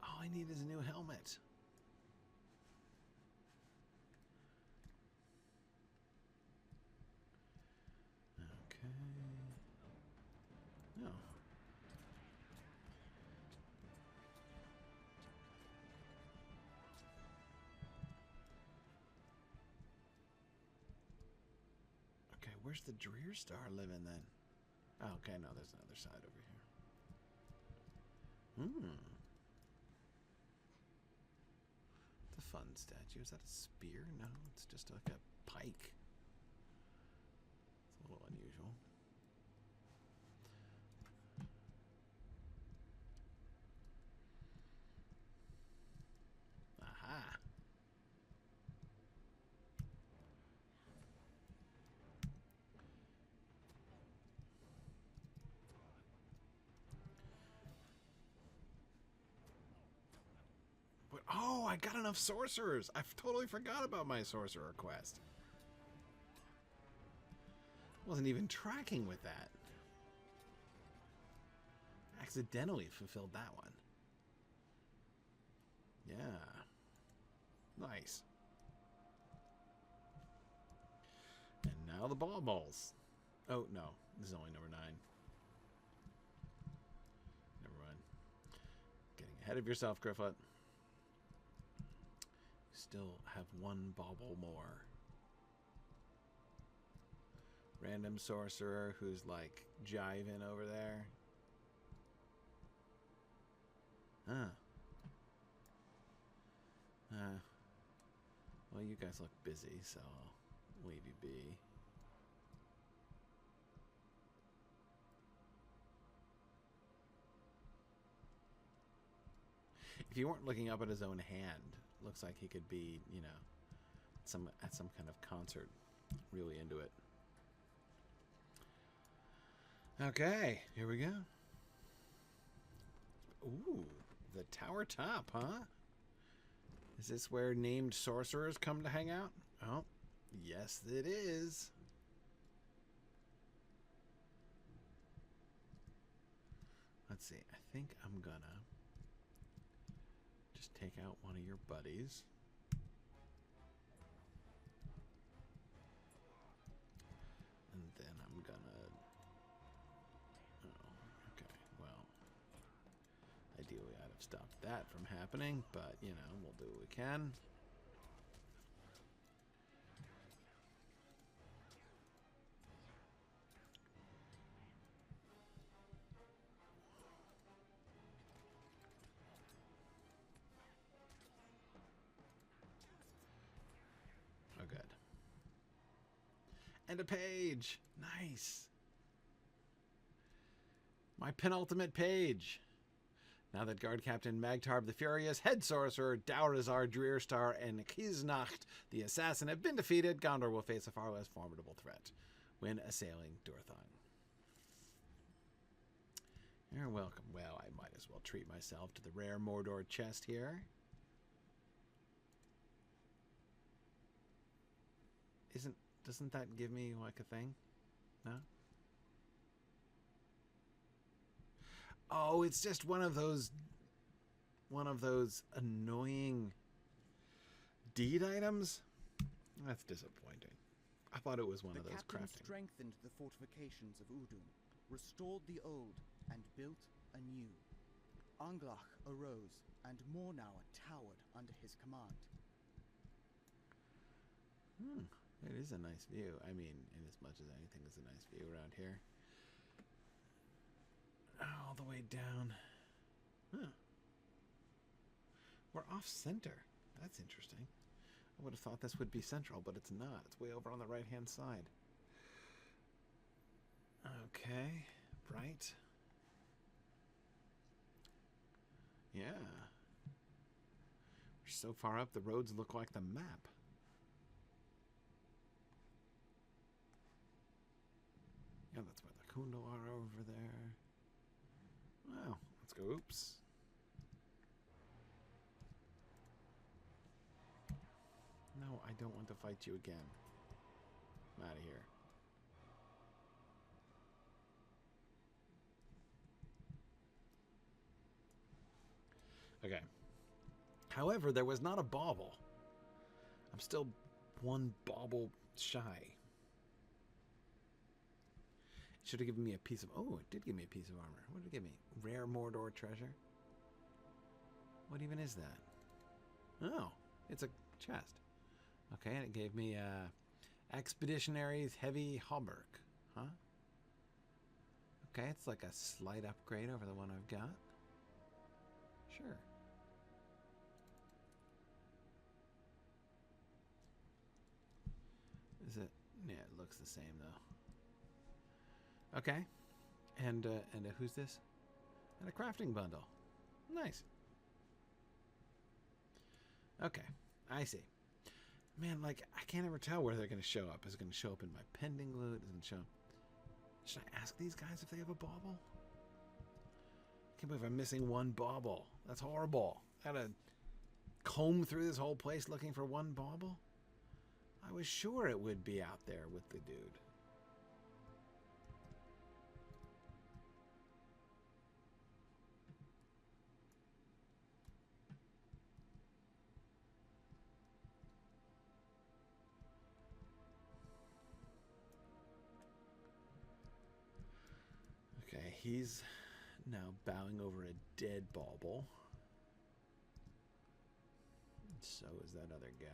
Speaker 1: All I need is a new helmet. No. Okay, where's the Drear Star living then? Oh, okay, no, there's another side over here. It's a fun statue. Is that a spear? No, it's just like a pike. It's a little unusual. Oh, I got enough sorcerers. I totally forgot about my sorcerer quest. Wasn't even tracking with that. Accidentally fulfilled that one. Yeah. Nice. And now the baubles. Oh, no. This is only number 9. Never mind. Getting ahead of yourself, Gryfflet. still have one bauble more. Random sorcerer who's like jiving over there. Huh. Well, you guys look busy, so I'll leave you be. If you weren't looking up at his own hand, looks like he could be, you know, at some kind of concert, really into it. Okay, here we go. Ooh, the tower top, huh? Is this where named sorcerers come to hang out? Oh, yes it is. Let's see, I think I'm gonna just take out one of your buddies. And then I'm gonna... Oh, okay, well... Ideally I'd have stopped that from happening, but, you know, we'll do what we can. Oh, good. And a page! Nice! My penultimate page! Now that Guard Captain Magtarb the Furious, Head Sorcerer, Daurazar Drearstar, and Kiznacht the Assassin have been defeated, Gondor will face a far less formidable threat when assailing Durthang. You're welcome. Well, I might as well treat myself to the rare Mordor chest here. Doesn't that give me like a thing? No? Oh, it's just one of those annoying deed items. That's disappointing. I thought it was one of those crafting.
Speaker 3: The captain strengthened the fortifications of Udûn, restored the old, and built anew. Anglach arose, and Mornour towered under his command.
Speaker 1: It is a nice view. I mean, in as much as anything is a nice view around here. All the way down. Huh. We're off center. That's interesting. I would have thought this would be central, but it's not. It's way over on the right-hand side. Okay. Right. Yeah. We're so far up, the roads look like the map. Yeah, that's where the Kundal are over there. Well, let's go. Oops. No, I don't want to fight you again. I'm out of here. Okay. However, there was not a bauble. I'm still one bauble shy. It should have given me a piece of... Oh, it did give me a piece of armor. What did it give me? Rare Mordor treasure? What even is that? Oh, it's a chest. Okay, and it gave me Expeditionary's Heavy Hauberk. Huh? Okay, it's like a slight upgrade over the one I've got. Sure. Is it? Yeah, it looks the same though. Okay, and who's this? And a crafting bundle. Nice. Okay, I see. Man, like, I can't ever tell where they're going to show up. Is it going to show up in my pending loot? Is it going to show up? Should I ask these guys if they have a bauble? I can't believe I'm missing one bauble. That's horrible. I gotta comb through this whole place looking for one bauble? I was sure it would be out there with the dude. Okay, he's now bowing over a dead bauble. So is that other guy.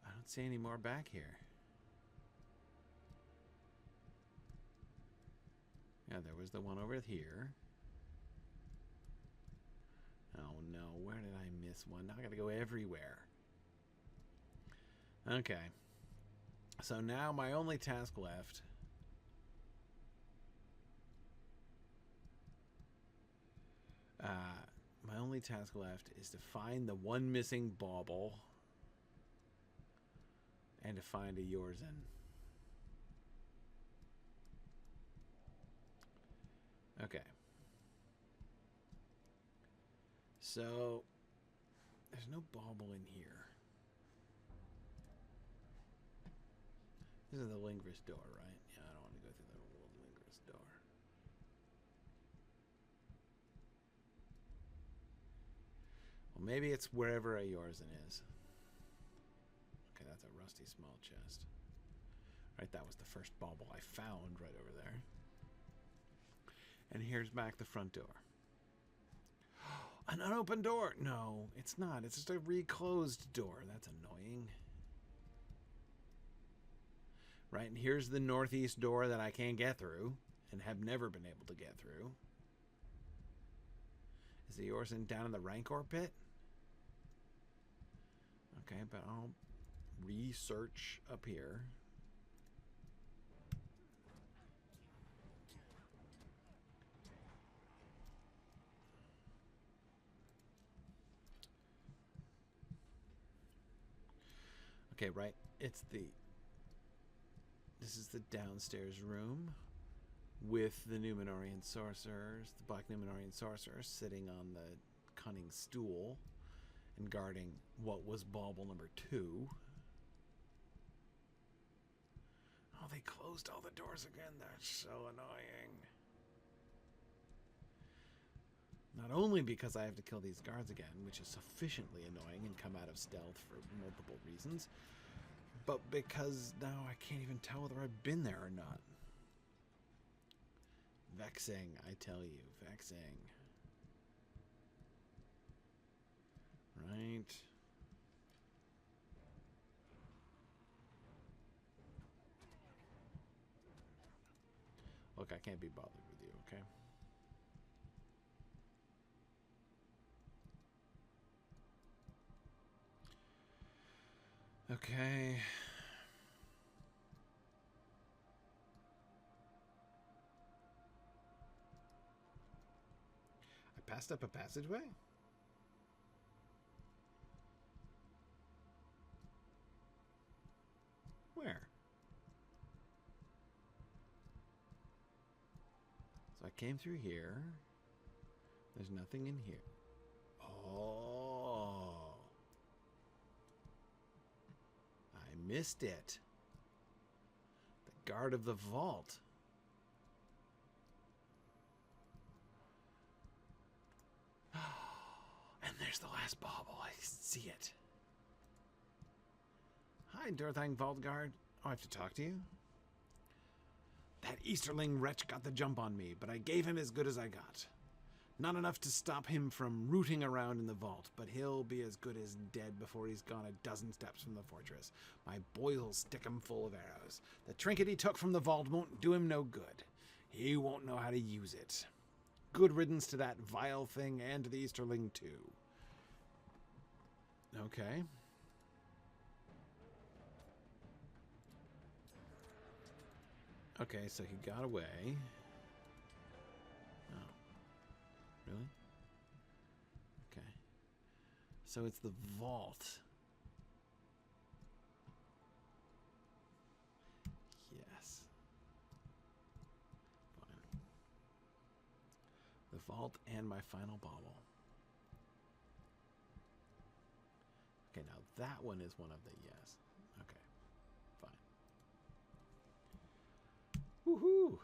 Speaker 1: I don't see any more back here. Yeah, there was the one over here. Oh no, where did I miss one? Now I gotta go everywhere. Okay. So now my only task left is to find the one missing bauble and to find Ayorzén. Okay. So there's no bauble in here. This is the linguist door, right? Yeah, I don't want to go through the old linguist door. Well, maybe it's wherever Ayorzén is. Okay, that's a rusty small chest. Right, that was the first bauble I found right over there. And here's back the front door. An unopened door! No, it's not. It's just a reclosed door. That's annoying. Right, and here's the northeast door that I can't get through and have never been able to get through. Is the Ayorzén down in the Rancor pit? Okay, but I'll research up here. Okay, right. This is the downstairs room with the Númenórean sorcerers, the black Númenórean sorcerers sitting on the cunning stool and guarding what was bauble number 2. Oh, they closed all the doors again. That's so annoying. Not only because I have to kill these guards again, which is sufficiently annoying and come out of stealth for multiple reasons, but because now I can't even tell whether I've been there or not. Vexing, I tell you. Vexing. Right. Look, I can't be bothered with you, okay? Okay. I passed up a passageway? Where? So I came through here. There's nothing in here. Oh. I missed it. The guard of the vault. And there's the last bauble. I see it. Hi, Durthang Vault Guard. Oh, I have to talk to you? That Easterling wretch got the jump on me, but I gave him as good as I got. Not enough to stop him from rooting around in the vault, but he'll be as good as dead before he's gone a dozen steps from the fortress. My boys will stick him full of arrows. The trinket he took from the vault won't do him no good. He won't know how to use it. Good riddance to that vile thing and to the Easterling, too. Okay. Okay, so he got away. Oh. Really? Okay. So it's the vault. Yes. Fine. The vault and my final bauble. Okay, now that one is one of the yes. Okay. Fine. Woohoo!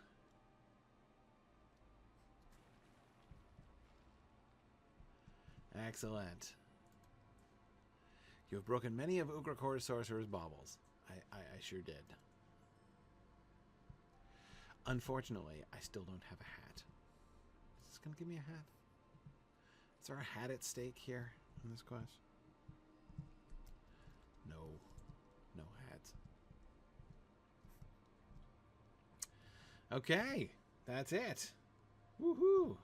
Speaker 1: Excellent. You have broken many of Ungrateful's sorcerer's baubles. I sure did. Unfortunately, I still don't have a hat. Is this going to give me a hat? Is there a hat at stake here in this quest? No. No hats. Okay. That's it. Woohoo!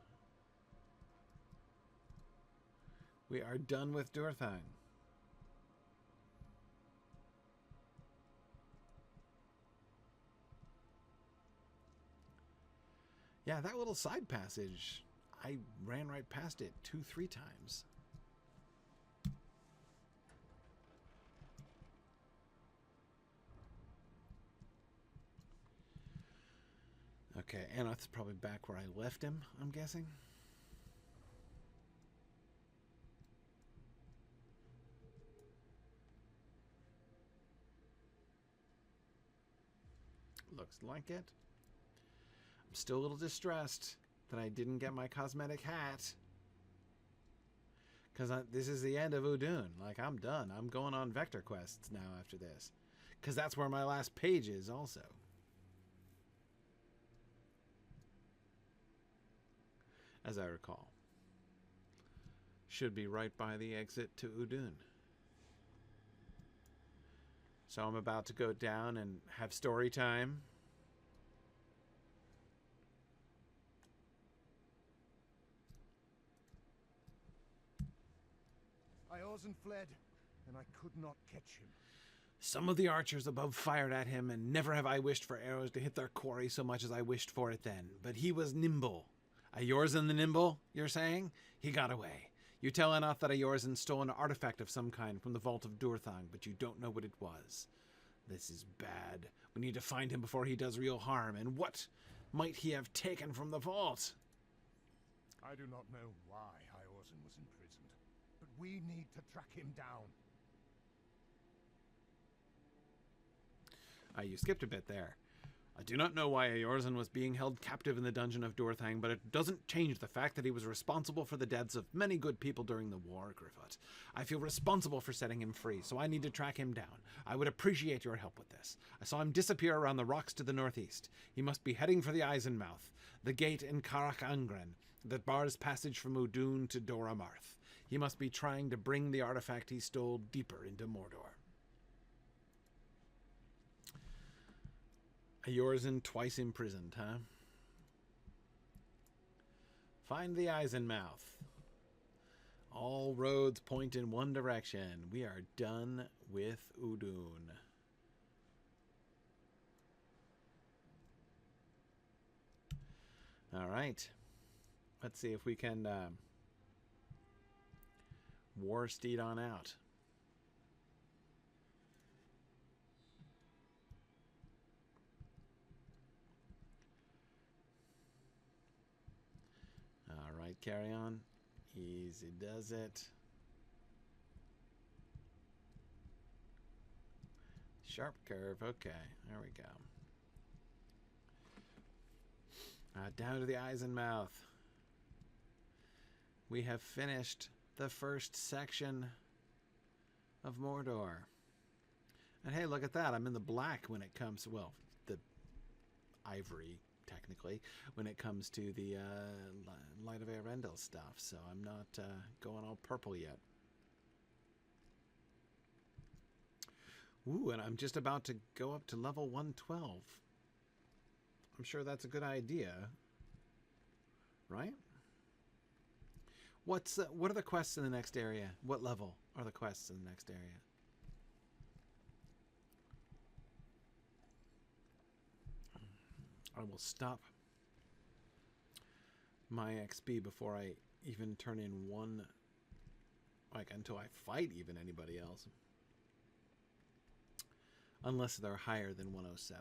Speaker 1: We are done with Durthang. Yeah, that little side passage, I ran right past it 2-3 times. Okay, Annoth's probably back where I left him, I'm guessing. Looks like it. I'm still a little distressed that I didn't get my cosmetic hat. Because this is the end of Udûn. Like, I'm done. I'm going on vector quests now after this. Because that's where my last page is also. As I recall. Should be right by the exit to Udûn. So I'm about to go down and have story time.
Speaker 2: Ayorzén fled, and I could not catch him.
Speaker 1: Some of the archers above fired at him, and never have I wished for arrows to hit their quarry so much as I wished for it then. But he was nimble. Ayorzén the nimble, you're saying? He got away. You tell Annoth that Ayorzén stole an artifact of some kind from the vault of Durthang, but you don't know what it was. This is bad. We need to find him before he does real harm. And what might he have taken from the vault?
Speaker 2: I do not know why Ayorzén was imprisoned, but we need to track him down.
Speaker 1: You skipped a bit there. I do not know why Ayorzén was being held captive in the dungeon of Durthang, but it doesn't change the fact that he was responsible for the deaths of many good people during the war, Gryfflet. I feel responsible for setting him free, so I need to track him down. I would appreciate your help with this. I saw him disappear around the rocks to the northeast. He must be heading for the Eisenmouth, the gate in Angren that bars passage from Udûn to Doramarth. He must be trying to bring the artifact he stole deeper into Mordor. Ayorzén twice imprisoned, huh? Find the Eisenmouth. All roads point in one direction. We are done with Udûn. All right. Let's see if we can war steed on out. All right, carry on. Easy does it. Sharp curve. Okay, there we go. Down to the Eisenmouth. We have finished the first section of Mordor. And hey, look at that. I'm in the black when it comes, well, the ivory, technically, when it comes to the Light of Rivendell stuff. So I'm not going all purple yet. Ooh, and I'm just about to go up to level 112. I'm sure that's a good idea, right? What are the quests in the next area? What level are the quests in the next area? I will stop my XP before I even turn in one, like until I fight even anybody else. Unless they're higher than 107.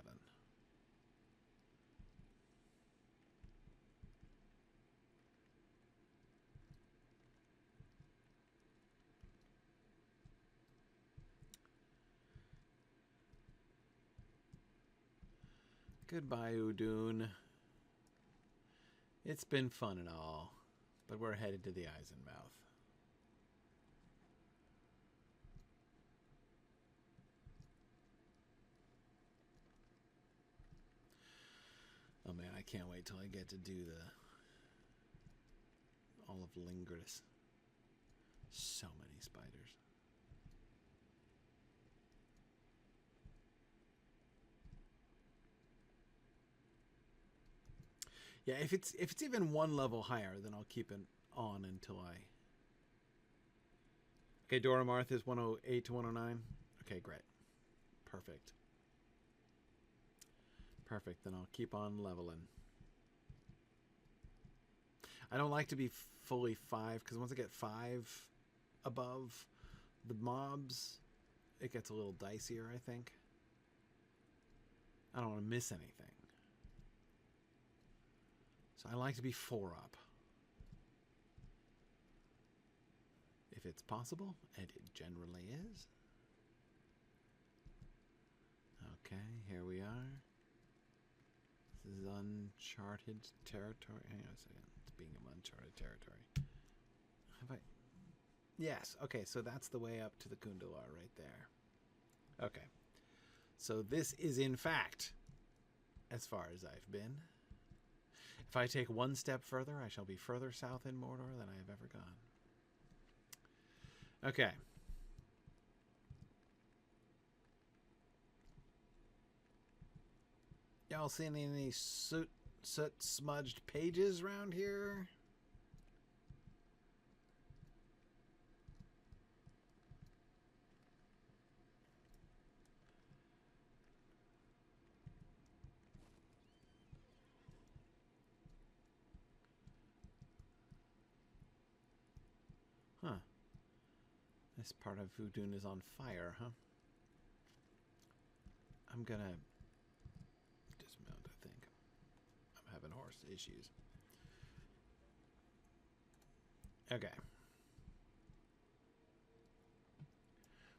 Speaker 1: Goodbye, Udûn. It's been fun and all, but we're headed to the Eisenmouth. Oh man, I can't wait till I get to do all of Lingris. So many spiders. Yeah, if it's even one level higher, then I'll keep it on until I. Okay, Doromarth is 108 to 109. Okay, great. Perfect. Perfect, then I'll keep on leveling. I don't like to be fully 5, because once I get 5 above the mobs, it gets a little dicier, I think. I don't want to miss anything. So I like to be 4 up. If it's possible, and it generally is. Okay, here we are. This is uncharted territory. Hang on a second. It's being uncharted territory. Have I? Yes. Okay, so that's the way up to the Kundalar right there. Okay. So this is, in fact, as far as I've been. If I take one step further, I shall be further south in Mordor than I have ever gone. Okay. Y'all seen any soot-smudged pages around here? Huh. This part of Udûn is on fire, huh? I'm gonna dismount, I think. I'm having horse issues. Okay.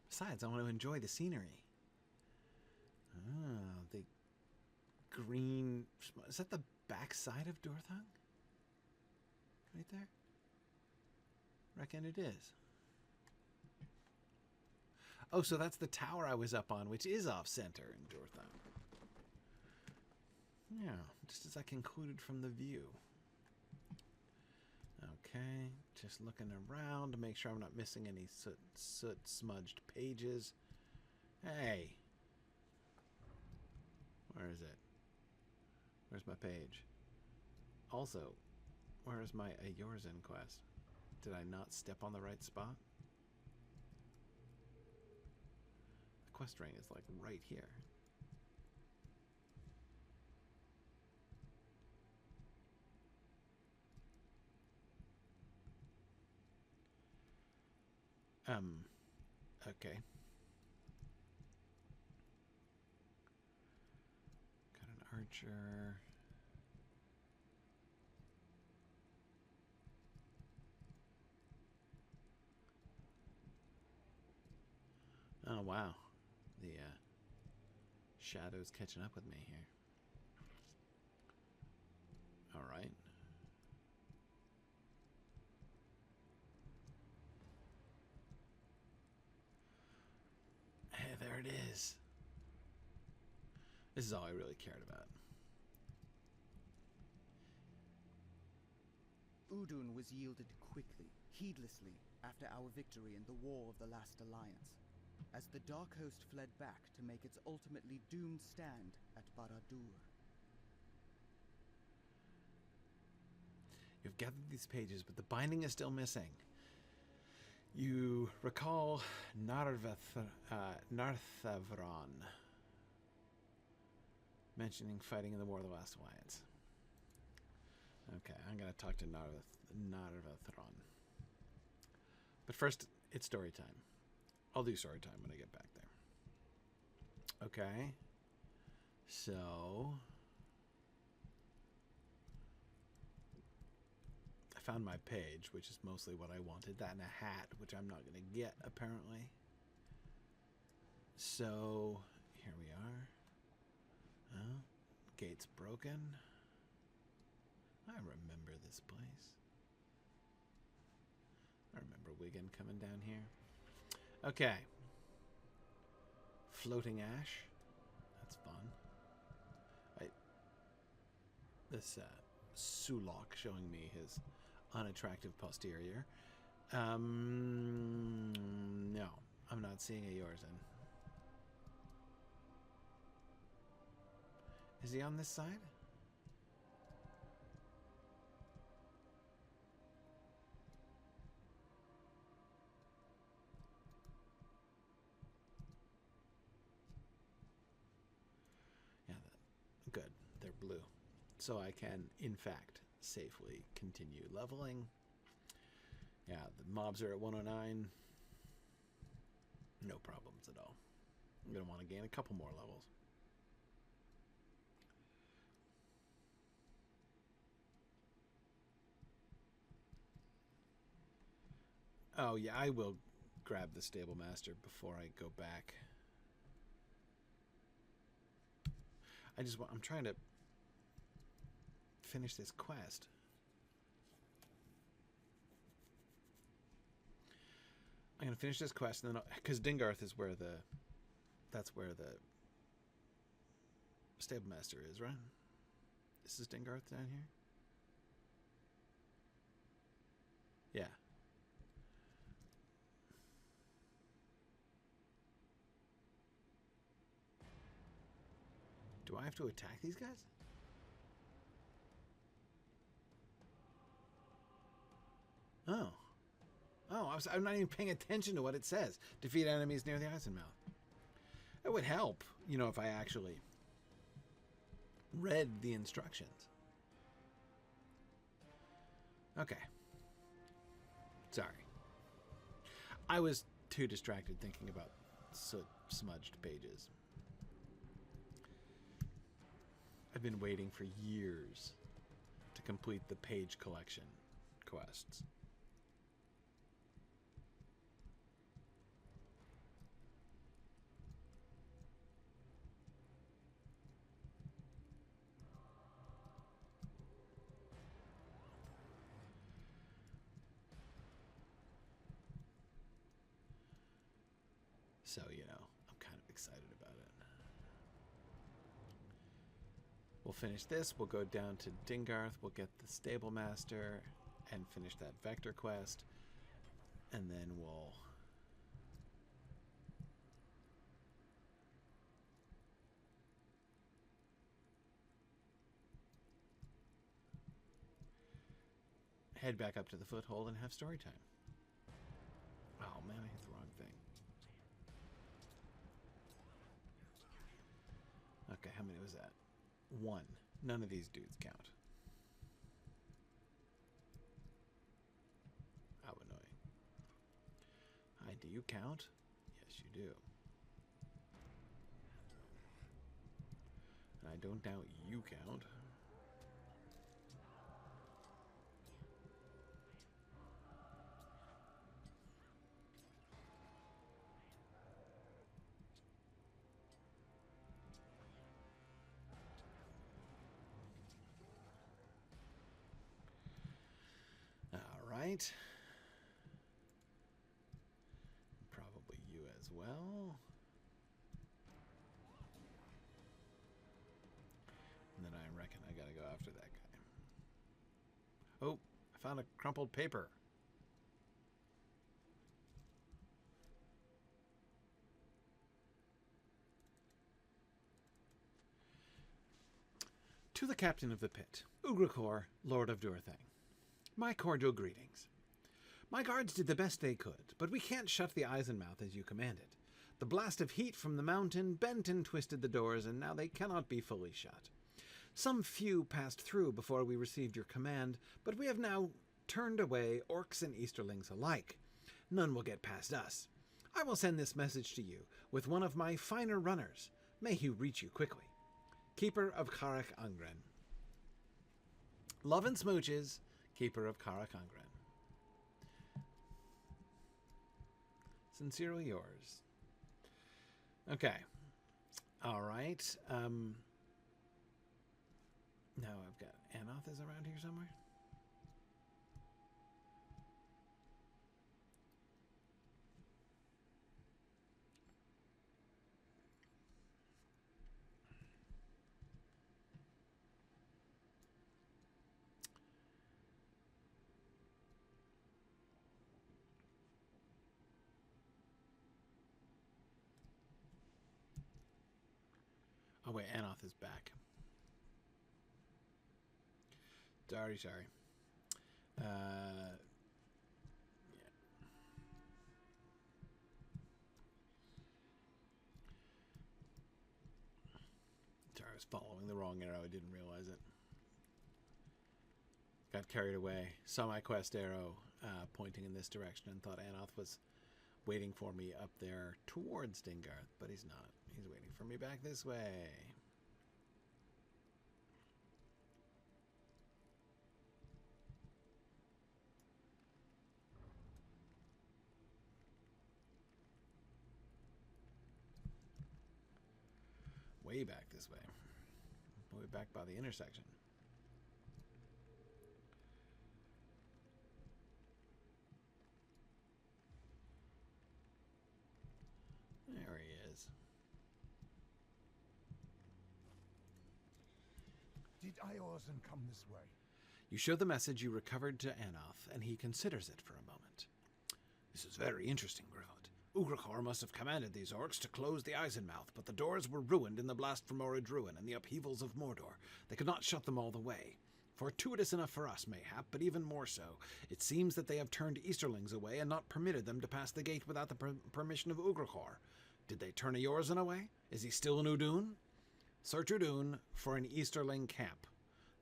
Speaker 1: Besides, I want to enjoy the scenery. Ah, the green... Is that the backside of Durthang? Right there? Reckon it is. Oh, so that's the tower I was up on, which is off-center in Durthang. Yeah, just as I concluded from the view. Okay, just looking around to make sure I'm not missing any soot-smudged pages. Hey! Where is it? Where's my page? Also, where is my Ayorzén quest? Did I not step on the right spot? The quest ring is like right here. Okay. Got an archer. Oh, wow. The shadow's catching up with me here. All right. Hey, there it is. This is all I really cared about.
Speaker 3: Udûn was yielded quickly, heedlessly, after our victory in the War of the Last Alliance, as the Dark Host fled back to make its ultimately doomed stand at Barad-dûr.
Speaker 1: You've gathered these pages, but the binding is still missing. You recall Narthavron mentioning fighting in the War of the Last Alliance. Okay, I'm going to talk to Narthavron. But first, it's story time. I'll do story time when I get back there. Okay. So... I found my page, which is mostly what I wanted. That and a hat, which I'm not going to get, apparently. So, here we are. gate's broken. I remember this place. I remember Wigan coming down here. Okay. Floating ash. That's fun. This Sulok showing me his unattractive posterior. No, I'm not seeing Ayorzén. Is he on this side? Yeah, good. They're blue. So I can, in fact, safely continue leveling. Yeah, the mobs are at 109. No problems at all. I'm going to want to gain a couple more levels. Oh, yeah, I will grab the stable master before I go back. I'm trying to finish this quest. I'm gonna finish this quest, and then because Dingarth is where that's where the stable master is, right? This is Dingarth down here. Yeah. Do I have to attack these guys? Oh. Oh, I'm not even paying attention to what it says. Defeat enemies near the Eisenmouth. It would help, you know, if I actually read the instructions. Okay. Sorry. I was too distracted thinking about smudged pages. I've been waiting for years to complete the page collection quests. So, you know, I'm kind of excited about it. We'll finish this. We'll go down to Dingarth. We'll get the stable master and finish that vector quest. And then we'll head back up to the foothold and have story time. Oh man, I hit the wrong thing. Okay, how many was that? 1. None of these dudes count. How annoying. Hi, do you count? Yes, you do. And I don't doubt you count. Right. Probably you as well. And then I reckon I gotta go after that guy. Oh, I found a crumpled paper. To the captain of the pit, Ungrateful, Lord of Durthang. My cordial greetings. My guards did the best they could, but we can't shut the Eisenmouth as you commanded. The blast of heat from the mountain bent and twisted the doors, and now they cannot be fully shut. Some few passed through before we received your command, but we have now turned away orcs and Easterlings alike. None will get past us. I will send this message to you with one of my finer runners. May he reach you quickly. Keeper of Carach Angren. Love and smooches, Keeper of Carach Angren. Sincerely yours. Okay. All right. Now I've got Annoth is around here somewhere. Oh wait, Annoth is back. Sorry. Yeah. Sorry, I was following the wrong arrow. I didn't realize it. Got carried away. Saw my quest arrow pointing in this direction and thought Annoth was waiting for me up there towards Dingarth, but he's not. He's waiting for me back this way. Way back this way. Way back by the intersection. There he is.
Speaker 2: Did Ayorzén come this way?
Speaker 1: You show the message you recovered to Annoth, and he considers it for a moment. This is very interesting, Gryfflet. Ungrateful must have commanded these orcs to close the Eisenmouth, but the doors were ruined in the blast from Ruin and the upheavals of Mordor. They could not shut them all the way. Fortuitous enough for us, mayhap, but even more so. It seems that they have turned Easterlings away and not permitted them to pass the gate without the permission of Ungrateful. Did they turn Ayorzén away? Is he still in Udûn? Search Udûn for an Easterling camp.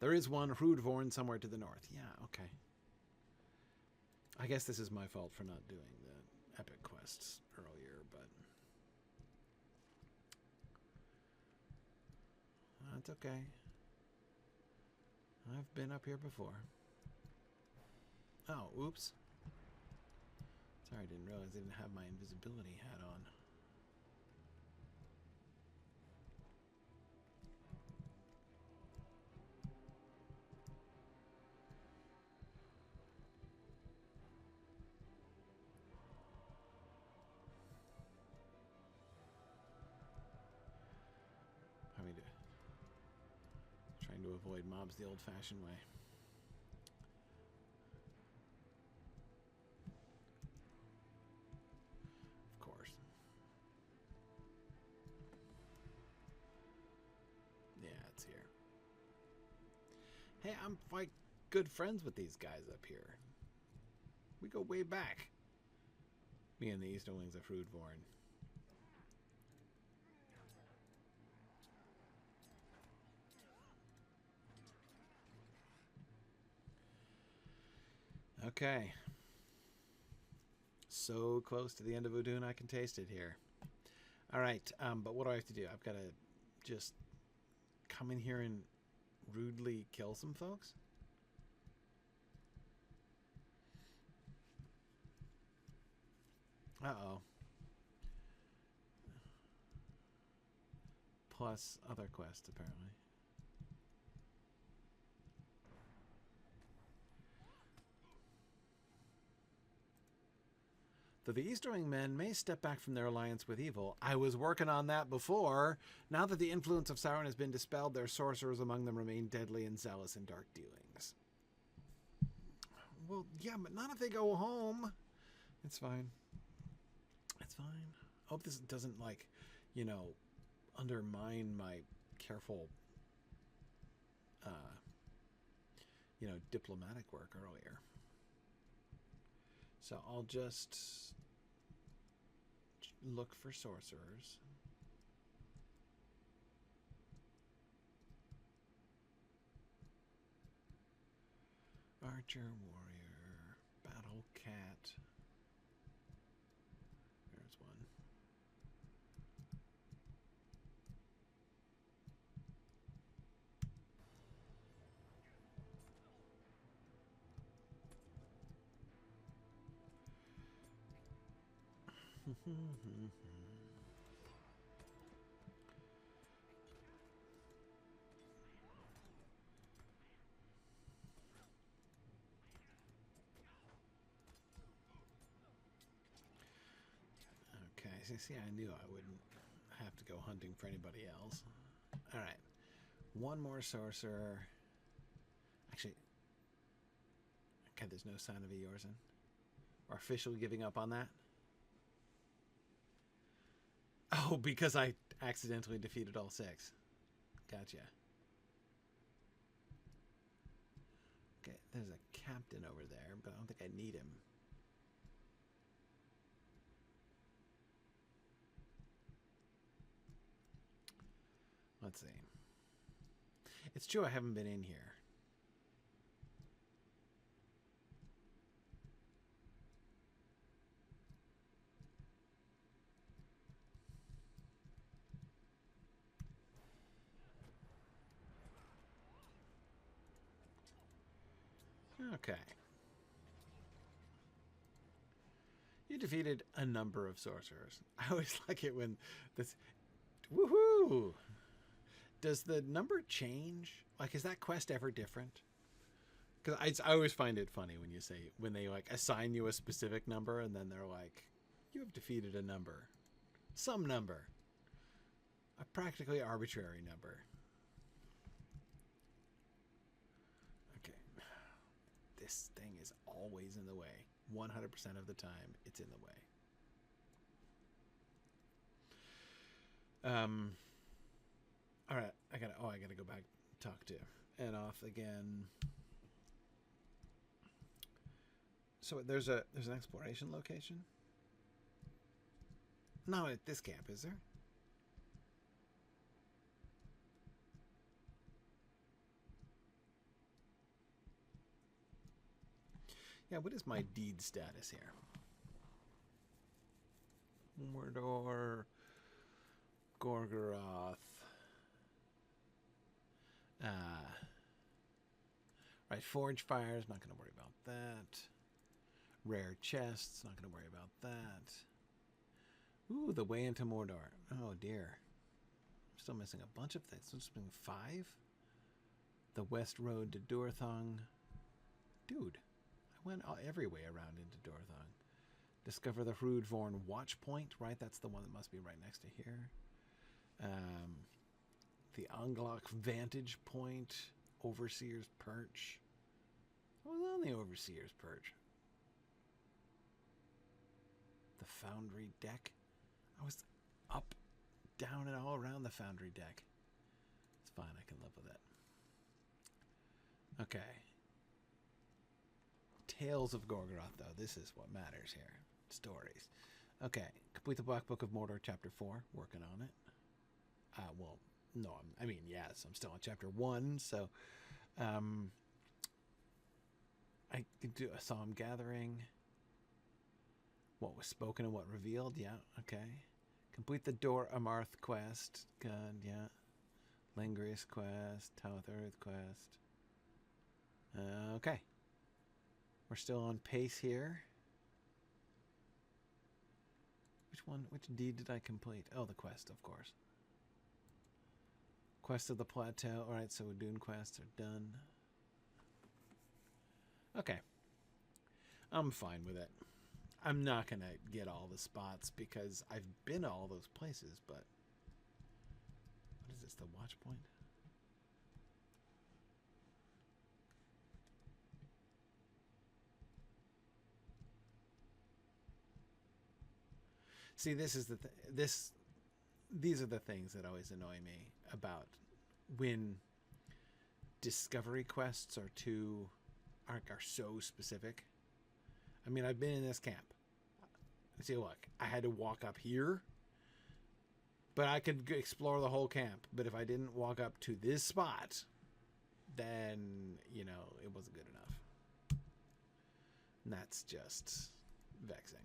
Speaker 1: There is one, Rudvorn, somewhere to the north. Yeah, okay. I guess this is my fault for not doing the epic quests earlier, but that's okay. I've been up here before. Oh, oops. Sorry, I didn't realize I didn't have my invisibility hat on. Trying to avoid mobs the old-fashioned way. Of course. Yeah, it's here. Hey, I'm like good friends with these guys up here. We go way back. Me and the Easterlings of Rudvorn. Okay. So close to the end of Udûn, I can taste it here. All right, but what do I have to do? I've got to just come in here and rudely kill some folks? Uh-oh. Plus other quests, apparently. Though the Easterling men may step back from their alliance with evil, I was working on that before. Now that the influence of Sauron has been dispelled, their sorcerers among them remain deadly and zealous in dark dealings. Well, yeah, but not if they go home. It's fine. It's fine. I hope this doesn't, like, you know, undermine my careful, you know, diplomatic work earlier. So I'll just look for sorcerers. Archer, warrior, battle cat. There's one. See, I knew I wouldn't have to go hunting for anybody else. All right. One more sorcerer. Actually, okay, there's no sign of Ayorzén. Or officially giving up on that? Oh, because I accidentally defeated all 6. Gotcha. Okay, there's a captain over there, but I don't think I need him. Let's see. It's true I haven't been in here. Okay. You defeated a number of sorcerers. I always like it when this... Woohoo! Does the number change? Like, is that quest ever different? Because I always find it funny when you say, when they, like, assign you a specific number and then they're like, you have defeated a number. Some number. A practically arbitrary number. Okay. This thing is always in the way. 100% of the time, it's in the way. All right, I gotta go back talk to Annoth again. So there's an exploration location? Not at this camp, is there? Yeah, what is my deed status here? Mordor, Gorgoroth. Right, forge fires, not going to worry about that. Rare chests, not going to worry about that. Ooh, the way into Mordor. Oh dear. I'm still missing a bunch of things. I'm just missing 5. The west road to Durthang. Dude, I went every way around into Durthang. Discover the Hrudvorn watch point, right? That's the one that must be right next to here. The Anglach vantage point. Overseer's perch. I was on the Overseer's perch. The foundry deck. I was up, down, and all around the foundry deck. It's fine, I can live with it. Okay. Tales of Gorgoroth, though. This is what matters here. Stories. Okay. Complete the Black Book of Mordor, Chapter 4. Working on it. Well, no, I mean, yes, I'm still on Chapter 1, so... I could do a Psalm Gathering. What was spoken and what revealed. Yeah, okay. Complete the Dor Amarth quest. Good, yeah. Langrius quest. Towth Earth quest. Okay. We're still on pace here. Which deed did I complete? Oh, the quest, of course. Quest of the Plateau. Alright, so Udûn quests are done. Okay. I'm fine with it. I'm not going to get all the spots because I've been all those places, but... What is this, the watch point? See, this is the these are the things that always annoy me about when discovery quests are so specific. I mean, I've been in this camp. See, look, I had to walk up here, but I could explore the whole camp. But if I didn't walk up to this spot, then, you know, it wasn't good enough. And that's just vexing.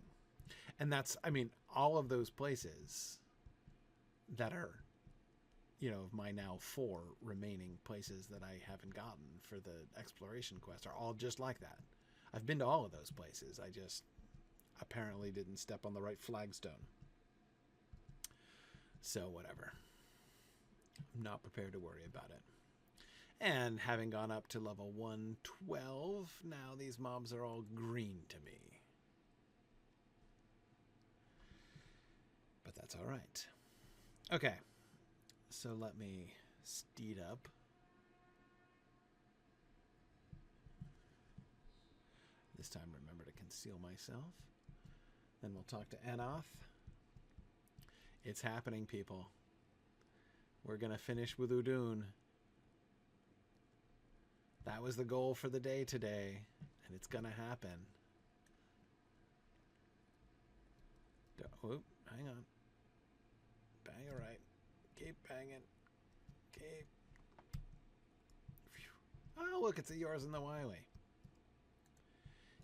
Speaker 1: And that's, I mean, all of those places that are, you know, my now 4 remaining places that I haven't gotten for the exploration quest are all just like that. I've been to all of those places. I just apparently didn't step on the right flagstone. So whatever. I'm not prepared to worry about it. And having gone up to level 112, now these mobs are all green to me. but that's all right. Okay, so let me steed up. This time remember to conceal myself. Then we'll talk to Annoth. It's happening, people. We're going to finish with Udûn. That was the goal for the day today, and it's going to happen. Whoop, hang on. Bang it right. Keep banging. Keep. Phew. Oh, look, it's Ayorzén the Wily.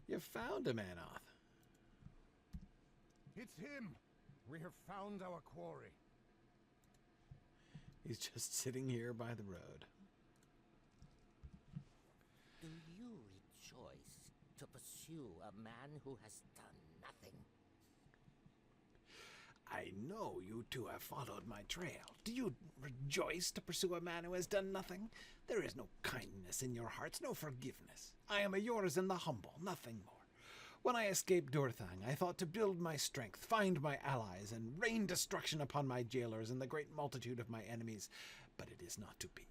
Speaker 1: You found him, Annoth.
Speaker 2: It's him! We have found our quarry.
Speaker 1: He's just sitting here by the road.
Speaker 4: Do you rejoice to pursue a man who has done nothing?
Speaker 1: I know you two have followed my trail. Do you rejoice to pursue a man who has done nothing? There is no kindness in your hearts, no forgiveness. I am Ayorzén the humble, nothing more. When I escaped Durthang, I thought to build my strength, find my allies, and rain destruction upon my jailers and the great multitude of my enemies, but it is not to be.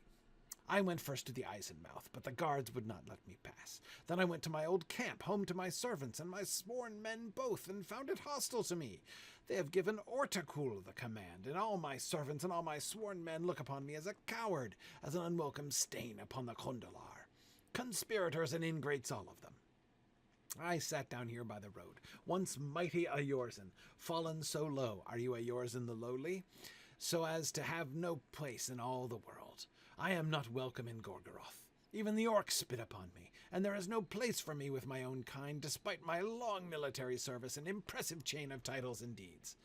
Speaker 1: I went first to the Eisenmouth, but the guards would not let me pass. Then I went to my old camp, home to my servants and my sworn men both, and found it hostile to me. They have given Ortakul the command, and all my servants and all my sworn men look upon me as a coward, as an unwelcome stain upon the Condolar. Conspirators and ingrates, all of them. I sat down here by the road, once mighty Ayorzén, fallen so low, are you Ayorzén the lowly, so as to have no place in all the world. I am not welcome in Gorgoroth. Even the orcs spit upon me, and there is no place for me with my own kind, despite my long military service and impressive chain of titles and deeds.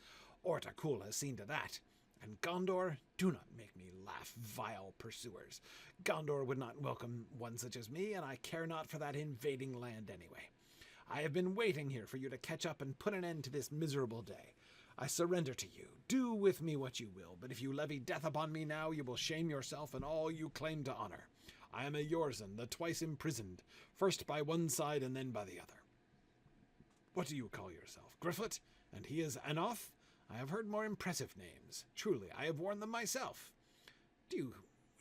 Speaker 1: Ortakul has seen to that. And Gondor, do not make me laugh, vile pursuers. Gondor would not welcome one such as me, and I care not for that invading land anyway. I have been waiting here for you to catch up and put an end to this miserable day. I surrender to you. Do with me what you will, but if you levy death upon me now, you will shame yourself and all you claim to honor. I am Ayorzén, the twice imprisoned, first by one side and then by the other. What do you call yourself? Gryfflet? And he is Annoth? I have heard more impressive names. Truly, I have worn them myself. Do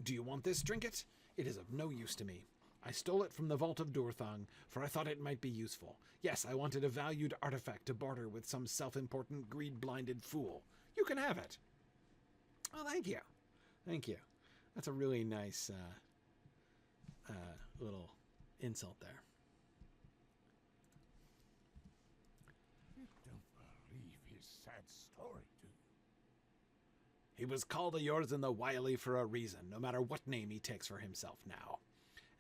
Speaker 1: you want this trinket? It is of no use to me. I stole it from the vault of Durthang, for I thought it might be useful. Yes, I wanted a valued artifact to barter with some self-important, greed-blinded fool. You can have it. Oh, thank you. Thank you. That's a really nice little insult there.
Speaker 2: You don't believe his sad story, do you?
Speaker 1: He was called Ayorzén the Wily for a reason, no matter what name he takes for himself now.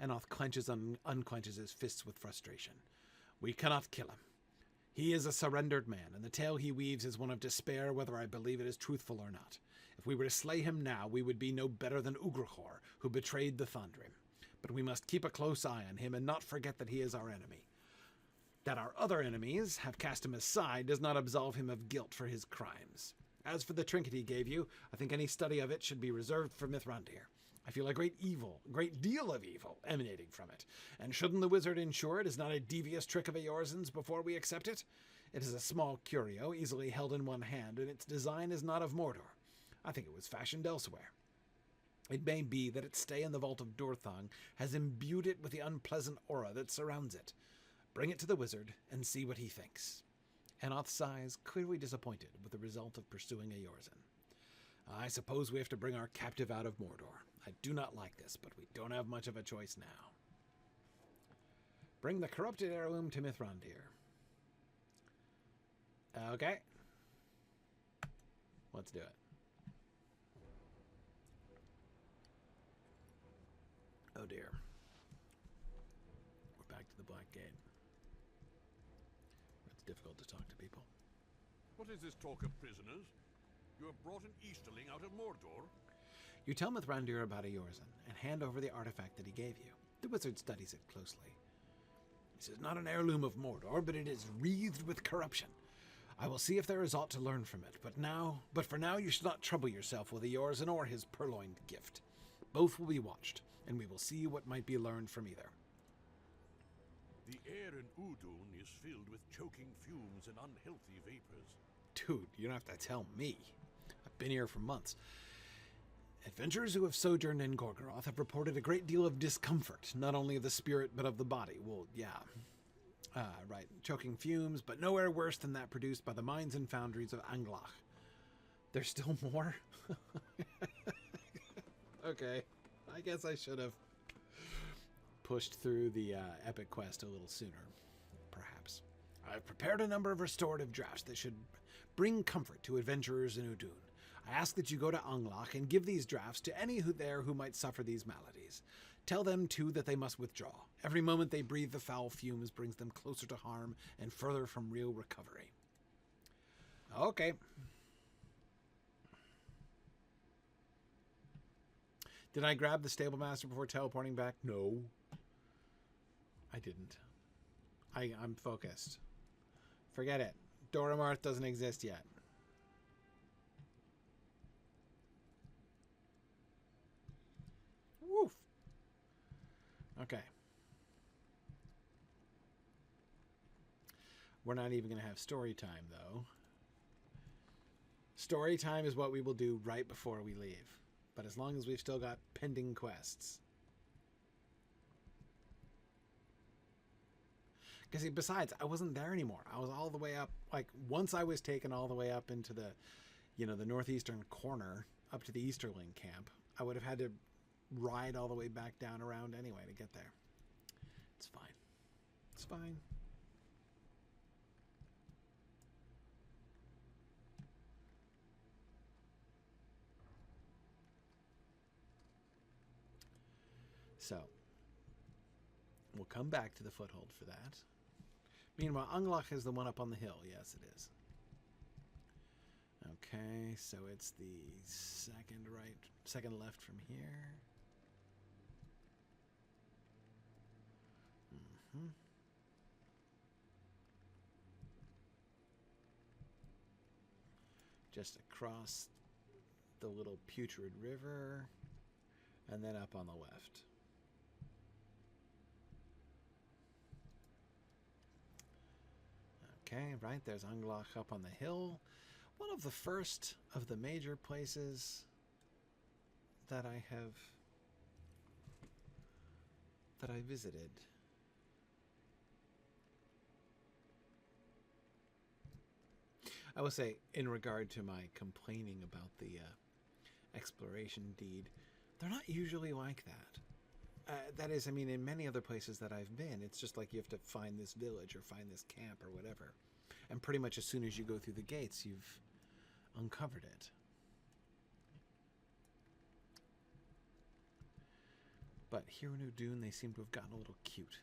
Speaker 1: Annoth clenches and unclenches his fists with frustration. We cannot kill him. He is a surrendered man, and the tale he weaves is one of despair, whether I believe it is truthful or not. If we were to slay him now, we would be no better than Ungrateful, who betrayed the Thundrim. But we must keep a close eye on him and not forget that he is our enemy. That our other enemies have cast him aside does not absolve him of guilt for his crimes. As for the trinket he gave you, I think any study of it should be reserved for Mithrandir. I feel a great deal of evil emanating from it. And shouldn't the wizard ensure it is not a devious trick of Ayorzén's before we accept it? It is a small curio, easily held in one hand, and its design is not of Mordor. I think it was fashioned elsewhere. It may be that its stay in the vault of Durthang has imbued it with the unpleasant aura that surrounds it. Bring it to the wizard and see what he thinks. Annoth sighs, clearly disappointed with the result of pursuing Ayorzén. I suppose we have to bring our captive out of Mordor. I do not like this, but we don't have much of a choice now. Bring the corrupted heirloom to Mithrandir. Okay. Let's do it. Oh dear. We're back to the Black Gate. It's difficult to talk to people.
Speaker 5: What is this talk of prisoners? You have brought an Easterling out of Mordor?
Speaker 1: You tell Mithrandir about Ayorzén and hand over the artifact that he gave you. The wizard studies it closely. This is not an heirloom of Mordor, but it is wreathed with corruption. I will see if there is aught to learn from it, but for now you should not trouble yourself with Ayorzén or his purloined gift. Both will be watched, and we will see what might be learned from either.
Speaker 5: The air in Udûn is filled with choking fumes and unhealthy vapors.
Speaker 6: Dude, you don't have to tell me. I've been here for months. Adventurers who have sojourned in Gorgoroth have reported a great deal of discomfort, not only of the spirit, but of the body. Well, yeah. Right. Choking fumes, but nowhere worse than that produced by the mines and foundries of Anglach. There's still more? Okay. I guess I should have pushed through the epic quest a little sooner. Perhaps. I've prepared a number of restorative drafts that should bring comfort to adventurers in Udûn. I ask that you go to Anglach and give these drafts to any who might suffer these maladies. Tell them, too, that they must withdraw. Every moment they breathe the foul fumes brings them closer to harm and further from real recovery. Okay. Did I grab the stable master before teleporting back? No. I didn't. I'm focused. Forget it. Doromarth doesn't exist yet. Woof. Okay. We're not even going to have story time, though. Story time is what we will do right before we leave. But as long as we've still got pending quests. Because besides, I wasn't there anymore. I was all the way up. Like, once I was taken all the way up into the, the northeastern corner, up to the Easterling camp, I would have had to ride all the way back down around anyway to get there. It's fine. It's fine. So, we'll come back to the foothold for that. Meanwhile, Anglach is the one up on the hill. Yes, it is. Okay, so it's the second left from here. Just across the little putrid river, and then up on the left. Okay, right, there's Anglach up on the hill. One of the first of the major places that I visited. I will say, in regard to my complaining about the exploration deed, they're not usually like that. That is, I mean, in many other places that I've been, it's just like you have to find this village or find this camp or whatever. And pretty much as soon as you go through the gates, you've uncovered it. But here in Udûn, they seem to have gotten a little cute.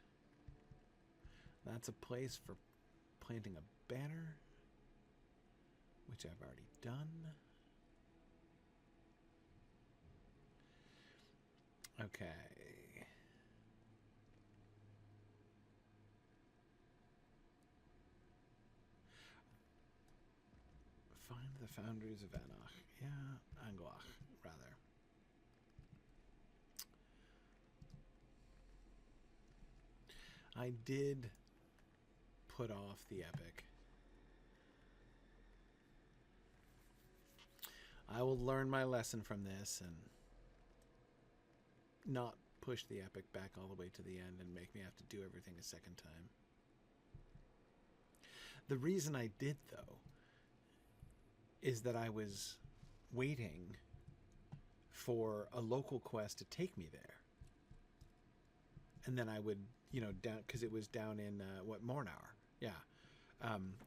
Speaker 6: That's a place for planting a banner, which I've already done. Okay. Find the foundries of Annoth. Yeah, Anglach, rather. I did put off the epic. I will learn my lesson from this and not push the epic back all the way to the end and make me have to do everything a second time. The reason I did, though, is that I was waiting for a local quest to take me there. And then I would, down, because it was down in, Mornar. Yeah.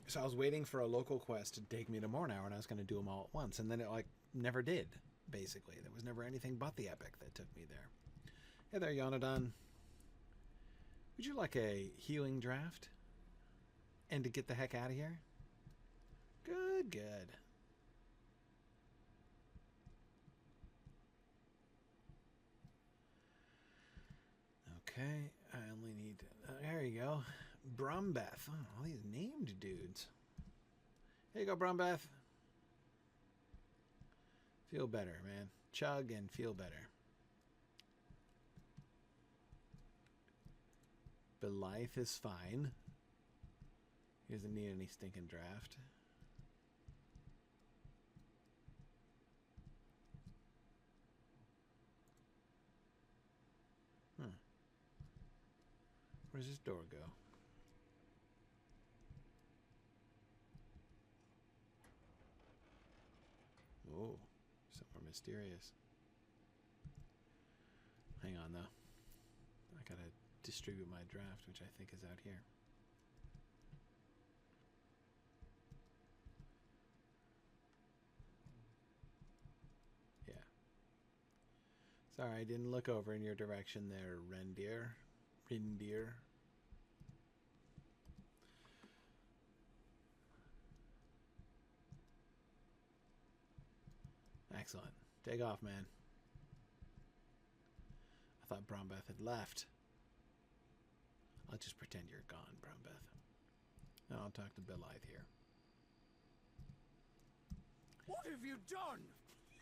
Speaker 6: So I was waiting for a local quest to take me to Mornar, and I was going to do them all at once. And then it, never did, basically. There was never anything but the epic that took me there. Hey there, Yonadon. Would you like a healing draft? And to get the heck out of here? Good, good. Okay, I only need... there you go. Brumbeth. Oh, all these named dudes. Here you go, Brumbeth. Feel better, man. Chug and feel better. Belithe is fine. He doesn't need any stinking draft. Where's this door go? Oh, somewhere mysterious. Hang on, though. I gotta distribute my draft, which I think is out here. Yeah. Sorry, I didn't look over in your direction there, Reindeer. Excellent. Take off, man. I thought Brombeth had left. I'll just pretend you're gone, Brombeth. And I'll talk to Belithe here.
Speaker 7: What have you done?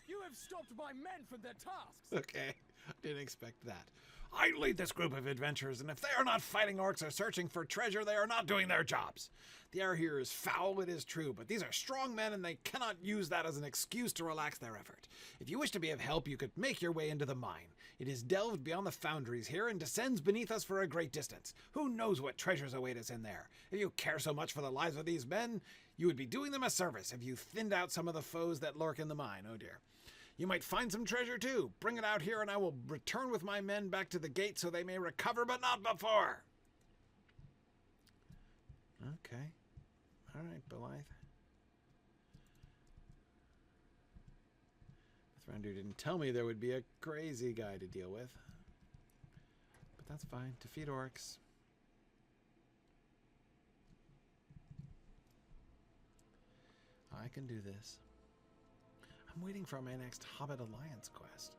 Speaker 7: You have stopped my men from their tasks.
Speaker 6: Okay, didn't expect that. I lead this group of adventurers, and if they are not fighting orcs or searching for treasure, they are not doing their jobs. The air here is foul, it is true, but these are strong men, and they cannot use that as an excuse to relax their effort. If you wish to be of help, you could make your way into the mine. It is delved beyond the foundries here and descends beneath us for a great distance. Who knows what treasures await us in there? If you care so much for the lives of these men, you would be doing them a service if you thinned out some of the foes that lurk in the mine. Oh dear. You might find some treasure too. Bring it out here and I will return with my men back to the gate so they may recover, but not before. Okay. All right, Belithe. Mithrandir didn't tell me there would be a crazy guy to deal with. But that's fine. Defeat orcs. I can do this. I'm waiting for my next Hobbit Alliance quest.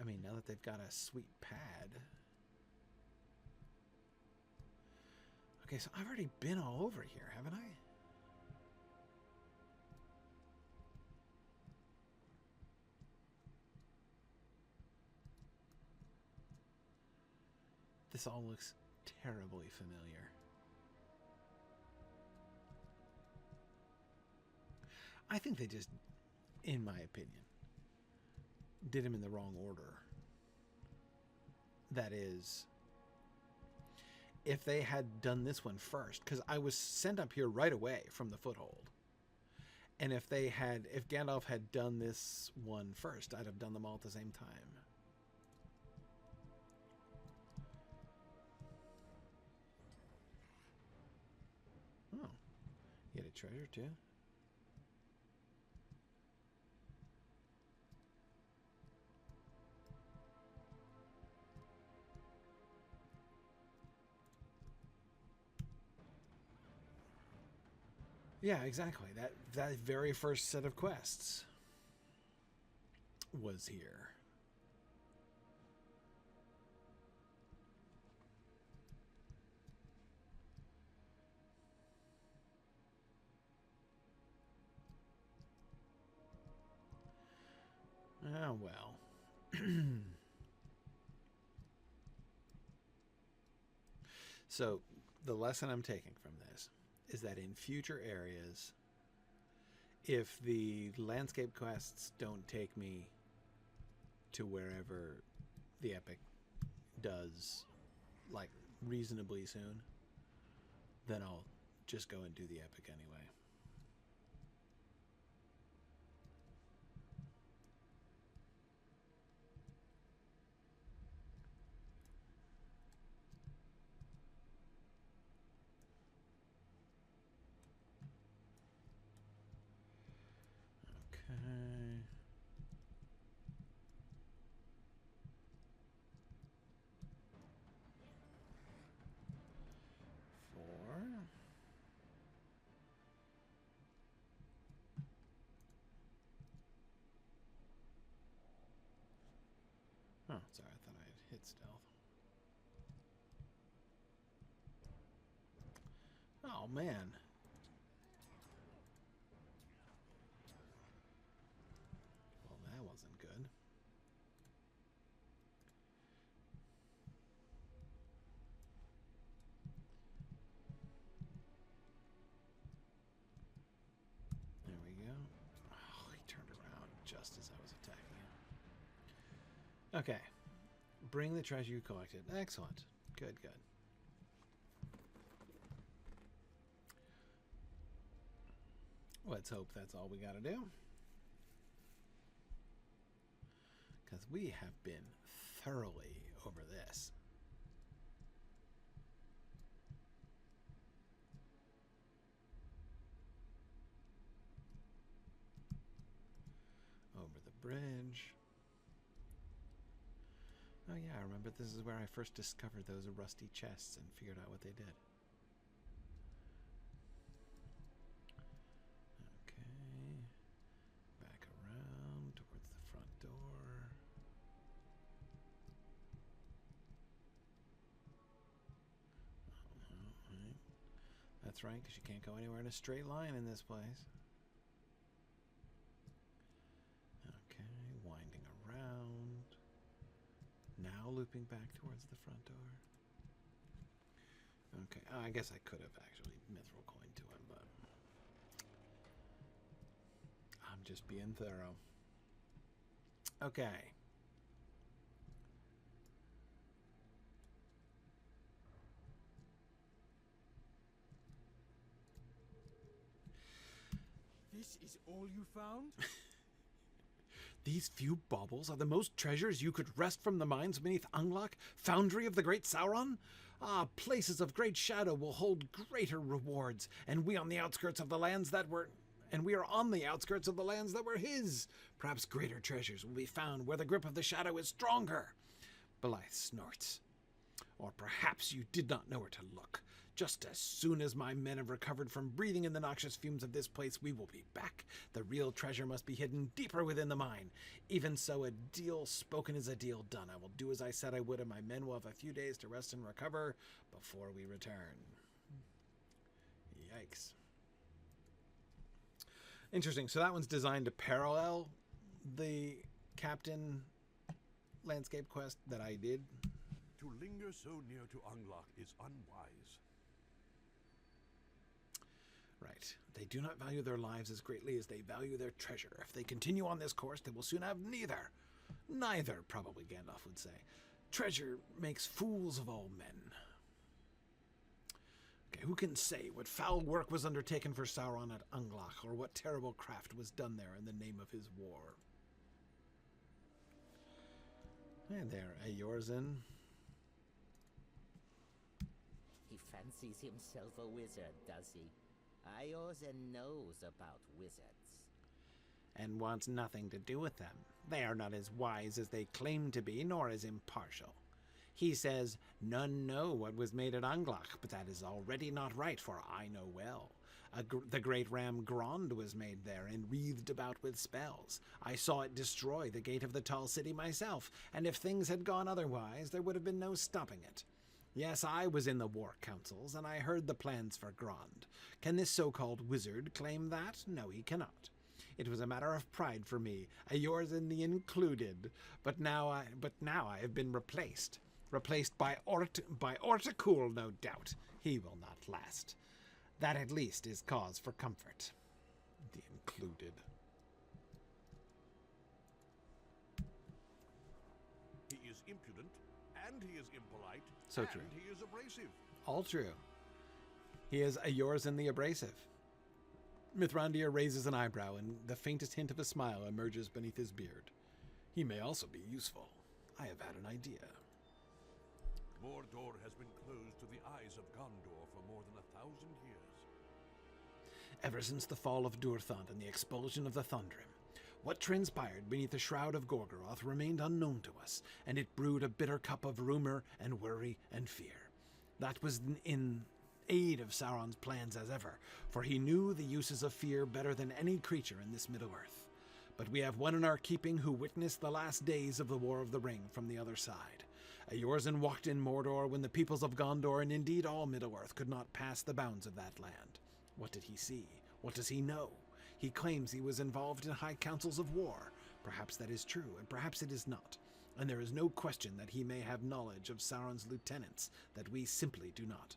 Speaker 6: I mean, now that they've got a sweet pad. Okay, so I've already been all over here, haven't I? This all looks terribly familiar. I think they just, in my opinion, did him in the wrong order. That is, if they had done this one first, because I was sent up here right away from the foothold. And if Gandalf had done this one first, I'd have done them all at the same time. Oh, you had a treasure too? Yeah, exactly. That very first set of quests was here. Oh, well. So, the lesson I'm taking from this is that in future areas, if the landscape quests don't take me to wherever the epic does, like, reasonably soon, then I'll just go and do the epic anyway. Okay. Four. Oh, sorry, I thought I had hit stealth. Oh, man. Well, that wasn't good. There we go. Oh, he turned around just as I was attacking him. Okay. Bring the treasure you collected. Excellent. Good, good. Let's hope that's all we gotta do. Because we have been thoroughly over this. Over the bridge. Oh yeah, I remember this is where I first discovered those rusty chests and figured out what they did. Okay. Back around towards the front door. Right. That's right, because you can't go anywhere in a straight line in this place. Okay, winding around. Now looping back towards the front door. Okay, I guess I could have actually mithril coined to him, but I'm just being thorough. Okay.
Speaker 7: This is all you found?
Speaker 6: These few baubles are the most treasures you could wrest from the mines beneath Anglach, foundry of the great Sauron? Ah, places of great shadow will hold greater rewards, and we are on the outskirts of the lands that were his. Perhaps greater treasures will be found where the grip of the shadow is stronger. Blythe snorts. Or perhaps you did not know where to look. Just as soon as my men have recovered from breathing in the noxious fumes of this place, we will be back. The real treasure must be hidden deeper within the mine. Even so, a deal spoken is a deal done. I will do as I said I would, and my men will have a few days to rest and recover before we return. Yikes. Interesting. So that one's designed to parallel the Captain landscape quest that I did.
Speaker 5: To linger so near to Anglach is unwise.
Speaker 6: Right. They do not value their lives as greatly as they value their treasure. If they continue on this course, they will soon have neither. Neither, probably Gandalf would say. Treasure makes fools of all men. Okay, who can say what foul work was undertaken for Sauron at Anglach, or what terrible craft was done there in the name of his war? And there, Ayorzén.
Speaker 4: He fancies himself a wizard, does he? Ayorzén knows about wizards.
Speaker 6: And wants nothing to do with them. They are not as wise as they claim to be, nor as impartial. He says, none know what was made at Anglach, but that is already not right, for I know well. The great ram Grond was made there and wreathed about with spells. I saw it destroy the gate of the tall city myself, and if things had gone otherwise, there would have been no stopping it. Yes, I was in the war councils, and I heard the plans for Grond. Can this so-called wizard claim that? No, he cannot. It was a matter of pride for me, Ayorzén the included. But now I have been replaced. Replaced by Ortacool, no doubt. He will not last. That at least is cause for comfort. The included.
Speaker 5: He is impudent, and he is impolite,
Speaker 6: So
Speaker 5: and
Speaker 6: true.
Speaker 5: he is abrasive.
Speaker 6: All true. He is Ayorzén the abrasive. Mithrandir raises an eyebrow, and the faintest hint of a smile emerges beneath his beard. He may also be useful. I have had an idea.
Speaker 5: Mordor has been closed to the eyes of Gondor for more than 1,000 years.
Speaker 6: Ever since the fall of Durthang and the expulsion of the Thundrim, what transpired beneath the shroud of Gorgoroth remained unknown to us, and it brewed a bitter cup of rumor and worry and fear. That was in aid of Sauron's plans as ever, for he knew the uses of fear better than any creature in this Middle-earth. But we have one in our keeping who witnessed the last days of the War of the Ring from the other side. Ayorzén walked in Mordor when the peoples of Gondor and indeed all Middle-earth could not pass the bounds of that land. What did he see? What does he know? He claims he was involved in high councils of war. Perhaps that is true, and perhaps it is not. And there is no question that he may have knowledge of Sauron's lieutenants that we simply do not.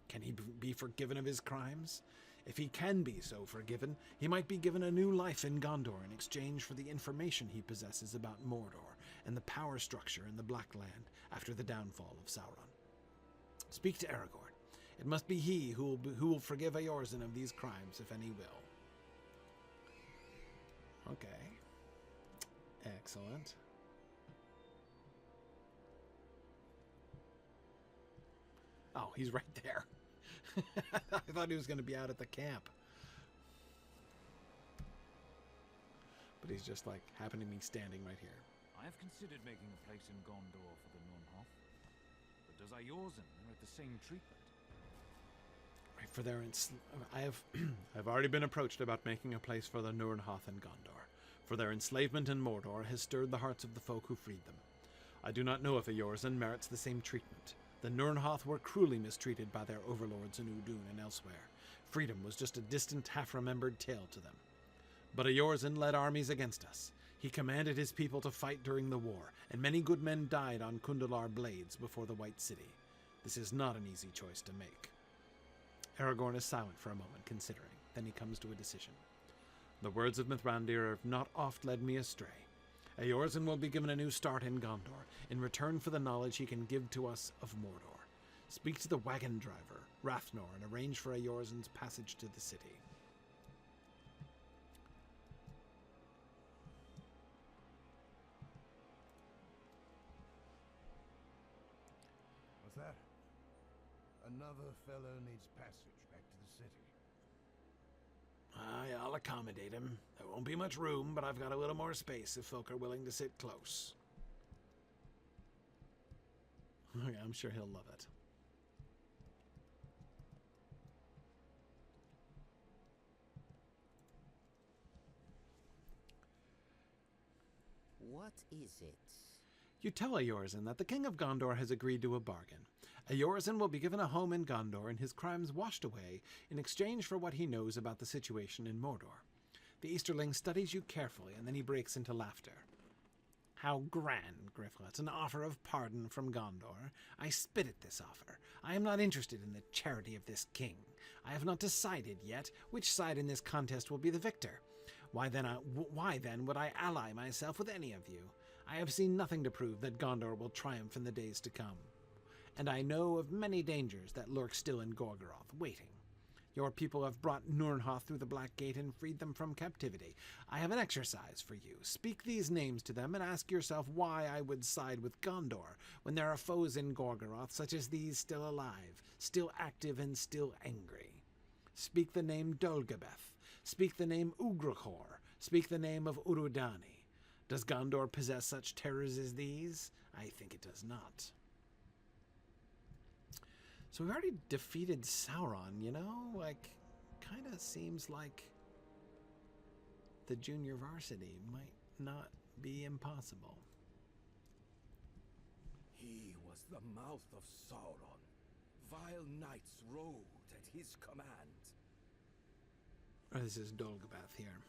Speaker 6: Can he be forgiven of his crimes? If he can be so forgiven, he might be given a new life in Gondor in exchange for the information he possesses about Mordor, and the power structure in the Black Land after the downfall of Sauron. Speak to Aragorn. It must be he who will forgive Ayorzén of these crimes, if any will. Okay. Excellent. Oh, he's right there. I thought he was going to be out at the camp. But he's just like, happened to be standing right here.
Speaker 8: I have considered making a place in Gondor for the Nunhoth. But does Ayorzén merit the same treatment?
Speaker 6: Right, for their I've already been approached about making a place for the Nunhoth in Gondor. For their enslavement in Mordor has stirred the hearts of the folk who freed them. I do not know if Ayorzén merits the same treatment. The Nunhoth were cruelly mistreated by their overlords in Udûn and elsewhere. Freedom was just a distant, half-remembered tale to them. But Ayorzén led armies against us. He commanded his people to fight during the war, and many good men died on Kundalar blades before the White City. This is not an easy choice to make. Aragorn is silent for a moment, considering. Then he comes to a decision. The words of Mithrandir have not oft led me astray. Ayorzén will be given a new start in Gondor, in return for the knowledge he can give to us of Mordor. Speak to the wagon driver, Rathnor, and arrange for Ayorzén's passage to the city.
Speaker 2: What's that? Another fellow needs passage back to the city.
Speaker 6: Aye, I'll accommodate him. There won't be much room, but I've got a little more space if folk are willing to sit close. Okay, I'm sure he'll love it.
Speaker 4: What is it?
Speaker 6: You tell Ayorzén that the King of Gondor has agreed to a bargain. Ayorzén will be given a home in Gondor and his crimes washed away in exchange for what he knows about the situation in Mordor. The Easterling studies you carefully, and then he breaks into laughter. How grand, Gryfflet, an offer of pardon from Gondor. I spit at this offer. I am not interested in the charity of this king. I have not decided yet which side in this contest will be the victor. Why then would I ally myself with any of you? I have seen nothing to prove that Gondor will triumph in the days to come. And I know of many dangers that lurk still in Gorgoroth, waiting. Your people have brought Nunhoth through the Black Gate and freed them from captivity. I have an exercise for you. Speak these names to them and ask yourself why I would side with Gondor when there are foes in Gorgoroth such as these still alive, still active and still angry. Speak the name Dolgabeth. Speak the name Ungrateful. Speak the name of Urudani. Does Gondor possess such terrors as these? I think it does not. So we already defeated Sauron, you know? Like, kind of seems like the junior varsity might not be impossible.
Speaker 7: He was the mouth of Sauron. Vile knights rode at his command.
Speaker 6: This is Dolgabeth here.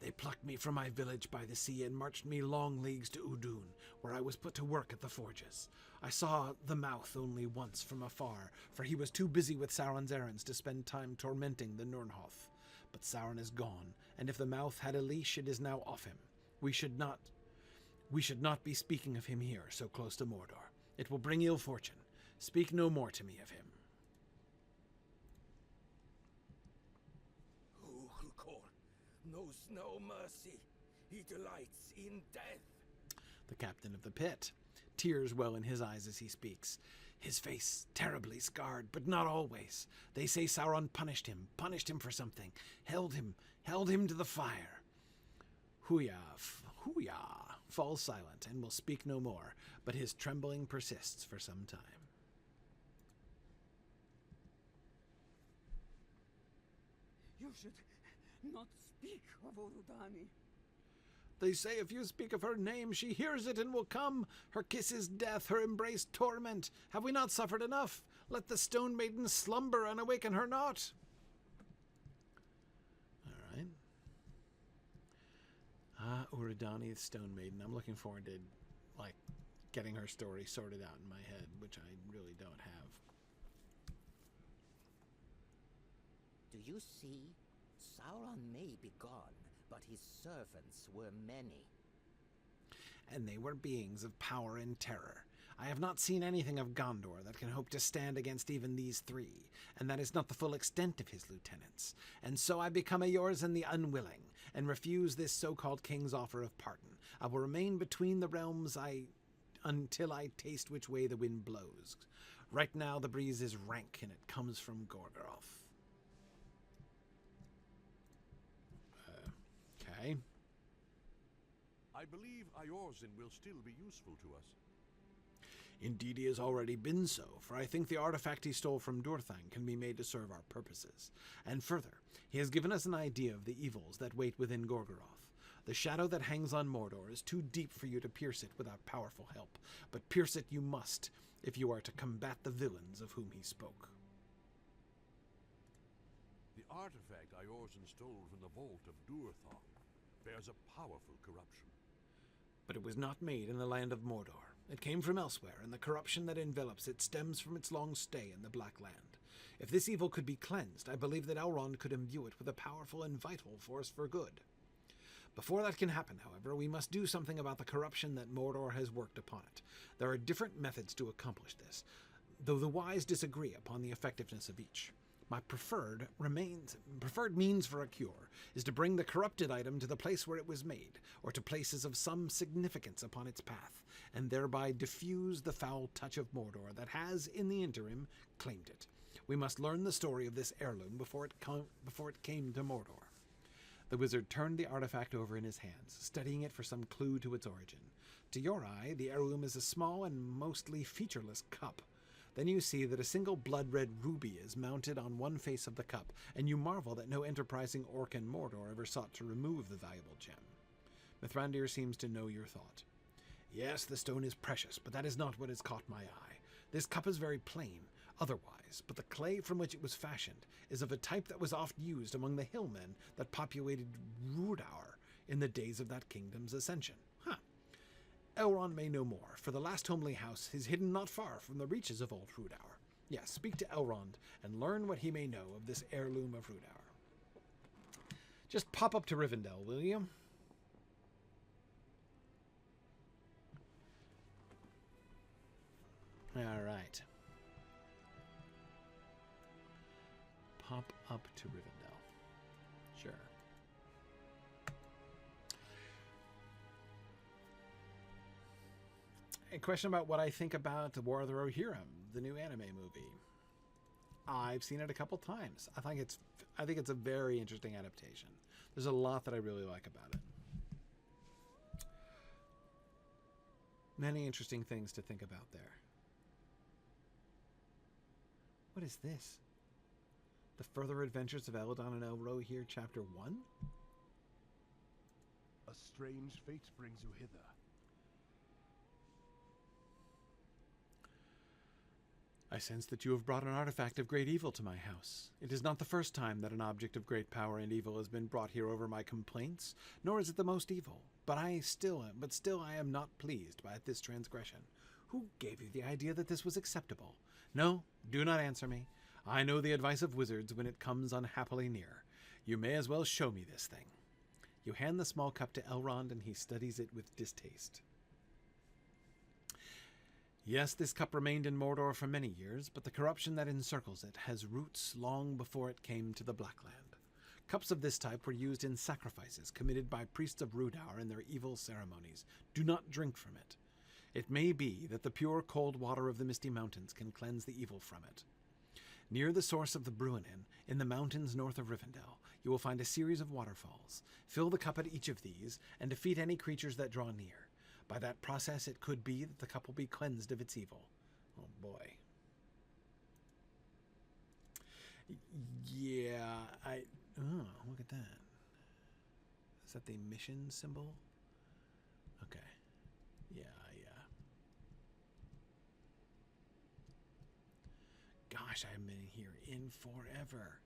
Speaker 6: They plucked me from my village by the sea and marched me long leagues to Udûn, where I was put to work at the forges. I saw the mouth only once from afar, for he was too busy with Sauron's errands to spend time tormenting the Nunhoth. But Sauron is gone, and if the mouth had a leash, it is now off him. We should not be speaking of him here, so close to Mordor. It will bring ill fortune. Speak no more to me of him.
Speaker 7: Knows no mercy. He delights in death.
Speaker 6: The captain of the pit. Tears well in his eyes as he speaks. His face terribly scarred, but not always. They say Sauron punished him for something. Held him to the fire. Huya falls silent and will speak no more, but his trembling persists for some time.
Speaker 9: You should not speak of Urudani.
Speaker 6: They say if you speak of her name, she hears it and will come. Her kiss is death, her embrace torment. Have we not suffered enough? Let the stone maiden slumber and awaken her not. All right. Urudani, the stone maiden. I'm looking forward to, like, getting her story sorted out in my head, which I really don't have.
Speaker 4: Do you see? Sauron may be gone, but his servants were many.
Speaker 6: and they were beings of power and terror. I have not seen anything of Gondor that can hope to stand against even these three, and that is not the full extent of his lieutenants. And so I become Ayorzén the Unwilling, and refuse this so-called king's offer of pardon. I will remain between the realms until I taste which way the wind blows. Right now the breeze is rank, and it comes from Gorgoroth. Okay.
Speaker 5: I believe Ayorzén will still be useful to us.
Speaker 6: Indeed, he has already been so, for I think the artifact he stole from Durthang can be made to serve our purposes. And further, he has given us an idea of the evils that wait within Gorgoroth. The shadow that hangs on Mordor is too deep for you to pierce it without powerful help, but pierce it you must if you are to combat the villains of whom he spoke.
Speaker 5: The artifact Ayorzén stole from the vault of Durthang bears a powerful corruption.
Speaker 6: But it was not made in the land of Mordor. It came from elsewhere, and the corruption that envelops it stems from its long stay in the Black Land. If this evil could be cleansed, I believe that Elrond could imbue it with a powerful and vital force for good. Before that can happen, however, we must do something about the corruption that Mordor has worked upon it. There are different methods to accomplish this, though the wise disagree upon the effectiveness of each. My preferred means for a cure is to bring the corrupted item to the place where it was made, or to places of some significance upon its path, and thereby diffuse the foul touch of Mordor that has, in the interim, claimed it. We must learn the story of this heirloom before it came to Mordor. The wizard turned the artifact over in his hands, studying it for some clue to its origin. To your eye, the heirloom is a small and mostly featureless cup. Then you see that a single blood-red ruby is mounted on one face of the cup, and you marvel that no enterprising orc in Mordor ever sought to remove the valuable gem. Mithrandir seems to know your thought. Yes, the stone is precious, but that is not what has caught my eye. This cup is very plain, otherwise, but the clay from which it was fashioned is of a type that was oft used among the hillmen that populated Rhudaur in the days of that kingdom's ascension. Elrond may know more, for the last homely house is hidden not far from the reaches of old Rhudaur. Yes, speak to Elrond and learn what he may know of this heirloom of Rhudaur. Just pop up to Rivendell, will you? All right. Pop up to Rivendell. Sure. A question about what I think about The War of the Rohirrim, the new anime movie. I've seen it a couple times. I think it's a very interesting adaptation. There's a lot that I really like about it. Many interesting things to think about there. What is this? The Further Adventures of Eladon and Elrohir, Chapter 1?
Speaker 2: A strange fate brings you hither.
Speaker 6: I sense that you have brought an artifact of great evil to my house. It is not the first time that an object of great power and evil has been brought here over my complaints, nor is it the most evil. But still I am not pleased by this transgression. Who gave you the idea that this was acceptable? No, do not answer me. I know the advice of wizards when it comes unhappily near. You may as well show me this thing. You hand the small cup to Elrond, and he studies it with distaste. Yes, this cup remained in Mordor for many years, but the corruption that encircles it has roots long before it came to the Blackland. Cups of this type were used in sacrifices committed by priests of Rhudaur in their evil ceremonies. Do not drink from it. It may be that the pure cold water of the Misty Mountains can cleanse the evil from it. Near the source of the Bruinen, in the mountains north of Rivendell, you will find a series of waterfalls. Fill the cup at each of these, and defeat any creatures that draw near. By that process, it could be that the cup will be cleansed of its evil. Oh, boy. Yeah, oh, look at that. Is that the mission symbol? Okay. Yeah. Gosh, I haven't been here in forever.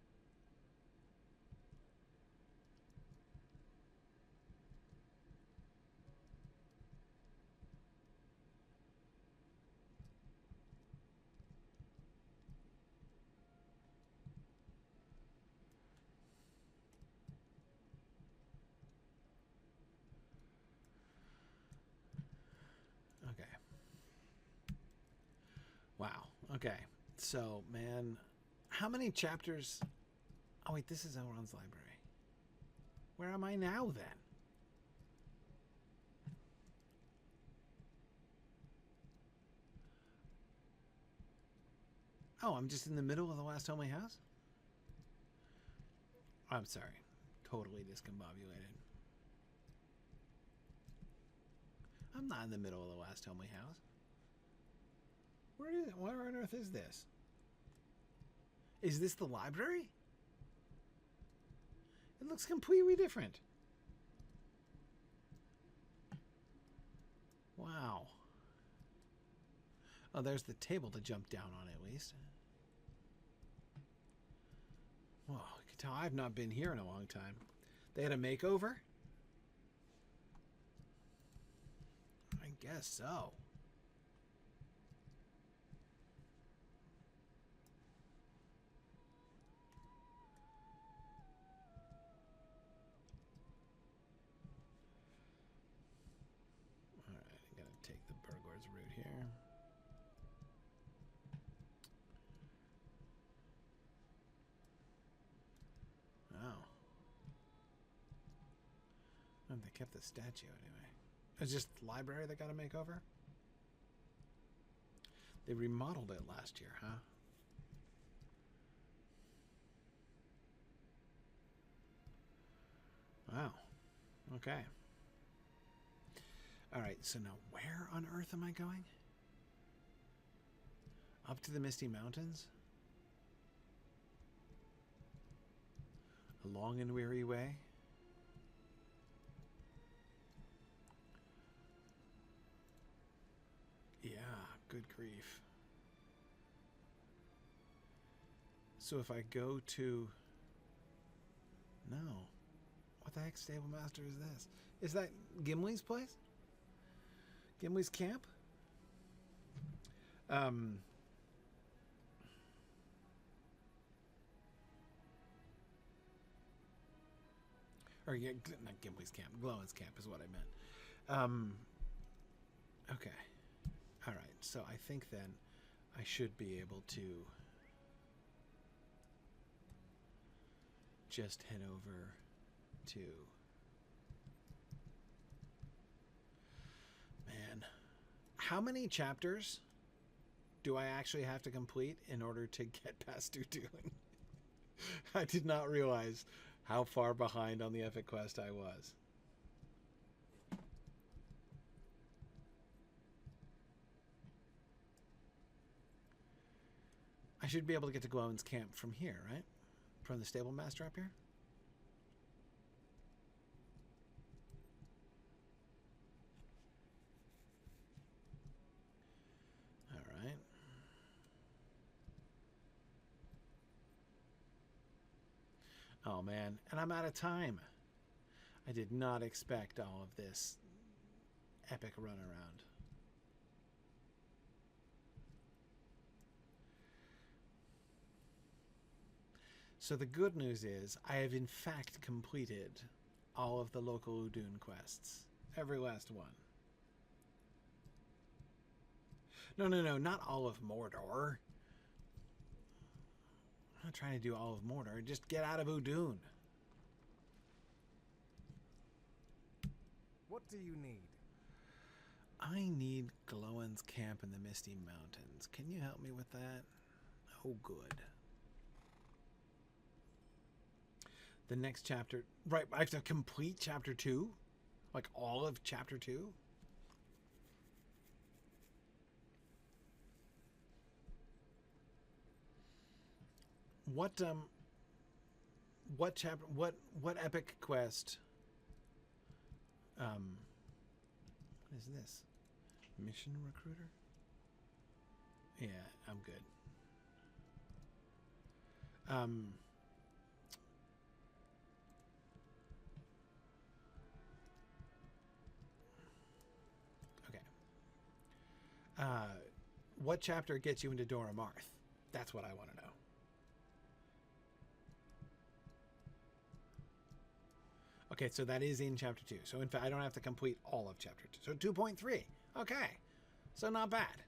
Speaker 6: Okay, so, man, how many chapters... Oh, wait, this is Elrond's library. Where am I now, then? Oh, I'm just in the middle of the last homely house? I'm sorry. Totally discombobulated. I'm not in the middle of the last homely house. Where on earth is this? Is this the library? It looks completely different. Wow. Oh, there's the table to jump down on at least. Well, you can tell I've not been here in a long time. They had a makeover? I guess so. Alright, I'm gonna take the burglar's route here. Oh. Oh, they kept the statue anyway. It's just the library that got a makeover? They remodeled it last year, huh? Wow. Okay. Alright, so now where on earth am I going? Up to the Misty Mountains? A long and weary way? Yeah, good grief. So if I go to... No. What the heck stable master is this? Is that Gimli's place? Gimli's camp? Or yeah, not Gimli's camp. Glowin's camp is what I meant. Okay. Alright, so I think then I should be able to just head over to... Man, how many chapters do I actually have to complete in order to get past Udûn? I did not realize how far behind on the epic quest I was. I should be able to get to Glowin's camp from here, right? From the stable master up here? Alright. Oh man, and I'm out of time. I did not expect all of this epic runaround. So the good news is I have in fact completed all of the local Udûn quests. Every last one. No, not all of Mordor. I'm not trying to do all of Mordor. Just get out of Udûn.
Speaker 2: What do you need?
Speaker 6: I need Glowin's camp in the Misty Mountains. Can you help me with that? Oh, good. The next chapter... Right, I have to complete chapter 2? Like all of chapter 2? What chapter... What epic quest... What is this? Mission recruiter? Yeah, I'm good. Okay. What chapter gets you into Dora Marth? That's what I want to know. Okay, so that is in chapter 2. So in fact, I don't have to complete all of chapter 2. So 2.3. Okay. So not bad.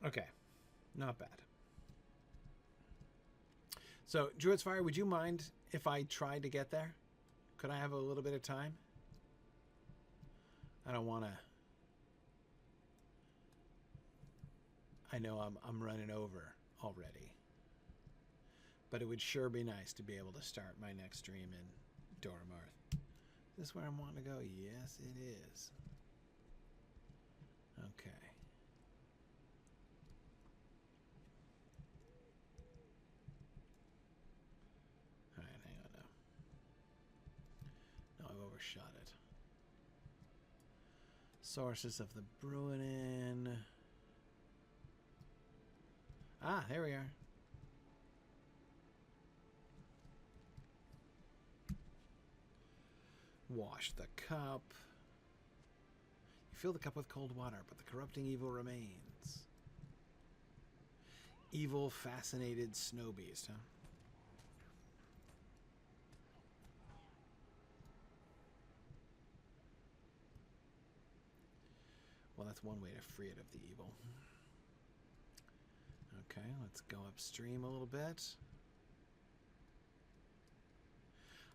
Speaker 6: Okay. Not bad. So, Druid's Fire, would you mind if I tried to get there? Could I have a little bit of time? I don't want to... I know I'm running over already. But it would sure be nice to be able to start my next stream in Doromarth. Is this where I'm wanting to go? Yes, it is. Okay. Alright, hang on now. No, I've overshot it. Sources of the Bruinen. Ah, there we are. Wash the cup. You fill the cup with cold water, but the corrupting evil remains. Evil fascinated snow beast, huh? Well, that's one way to free it of the evil. Okay, let's go upstream a little bit.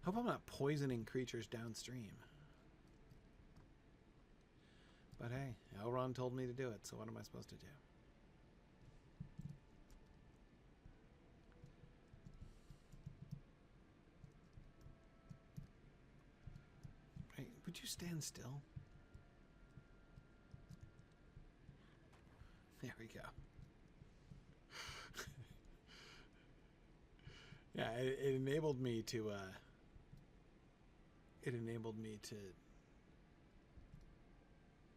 Speaker 6: Hope I'm not poisoning creatures downstream. But hey, Elrond told me to do it, so what am I supposed to do? Hey, would you stand still? There we go. Yeah, it enabled me to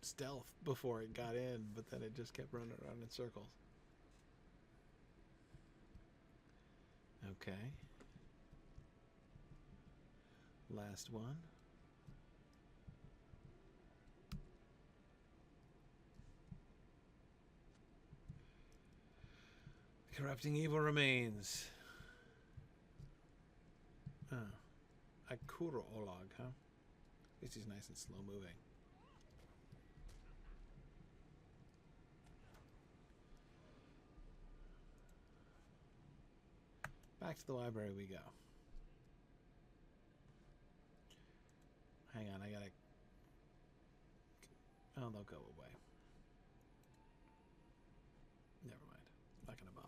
Speaker 6: stealth before it got in, but then it just kept running around in circles. Okay. Last one. Corrupting evil remains. Oh. Akuro Olog, huh? At least he's nice and slow moving. Back to the library we go. Hang on, I gotta... Oh, they'll go away. Never mind. Not gonna bother.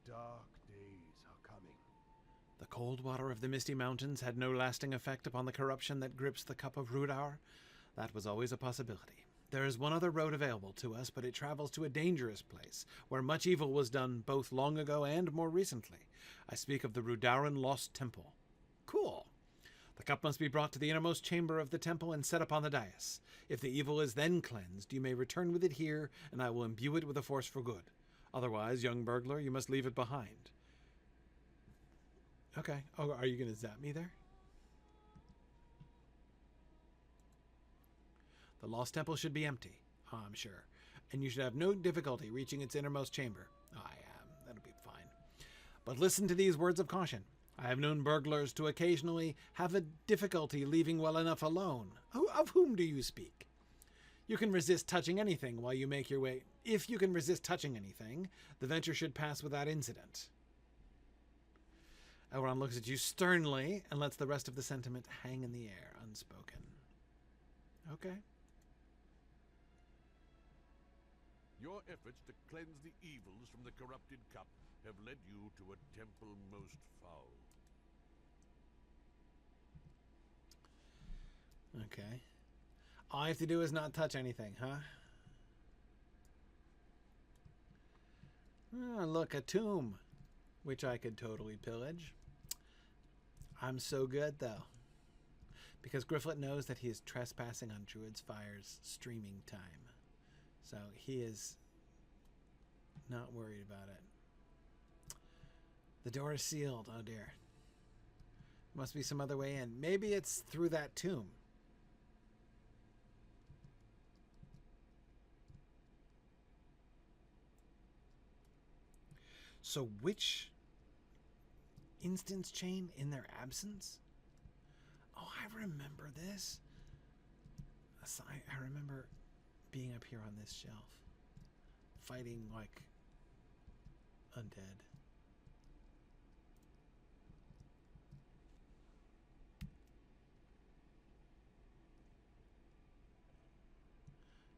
Speaker 2: Dark days are coming.
Speaker 6: The cold water of the Misty Mountains had no lasting effect upon the corruption that grips the cup of Rudar. That was always a possibility. There is one other road available to us, but it travels to a dangerous place, where much evil was done both long ago and more recently. I speak of the Rudaran Lost Temple. Cool. The cup must be brought to the innermost chamber of the temple and set upon the dais. If the evil is then cleansed, you may return with it here, and I will imbue it with a force for good. Otherwise, young burglar, you must leave it behind. Okay. Oh, are you going to zap me there? The Lost Temple should be empty, I'm sure, and you should have no difficulty reaching its innermost chamber. That'll be fine. But listen to these words of caution. I have known burglars to occasionally have a difficulty leaving well enough alone. Of whom do you speak? You can resist touching anything while you make your way. If you can resist touching anything, the venture should pass without incident. Elrond looks at you sternly and lets the rest of the sentiment hang in the air, unspoken. Okay.
Speaker 5: Your efforts to cleanse the evils from the corrupted cup have led you to a temple most foul.
Speaker 6: Okay. All I have to do is not touch anything, huh? Oh, look, a tomb, which I could totally pillage. I'm so good, though. Because Gryfflet knows that he is trespassing on Druid's Fire's streaming time. So he is not worried about it. The door is sealed. Oh, dear. Must be some other way in. Maybe it's through that tomb. So which instance chain in their absence? Oh, I remember this. I remember being up here on this shelf, fighting like undead.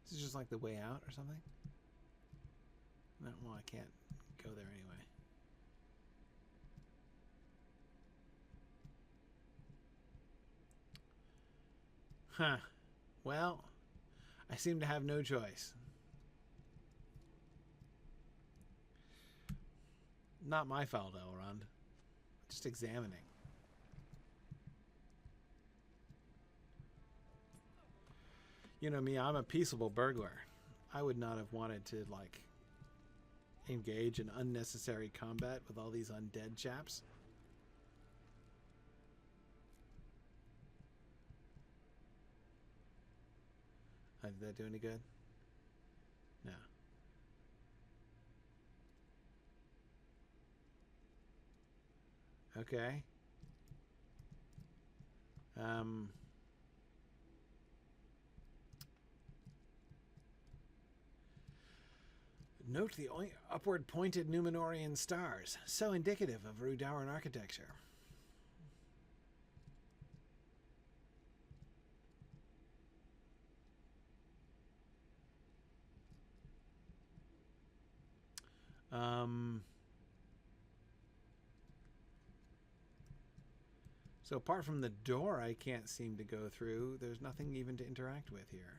Speaker 6: This is just like the way out or something? No, well, I can't go there anyway. Huh. Well, I seem to have no choice. Not my fault, Elrond. Just examining. You know me, I'm a peaceable burglar. I would not have wanted to, like, engage in unnecessary combat with all these undead chaps. Did that do any good? No. Okay. Note the upward pointed Numenorian stars, so indicative of Rudauran architecture. So apart from the door I can't seem to go through, there's nothing even to interact with here.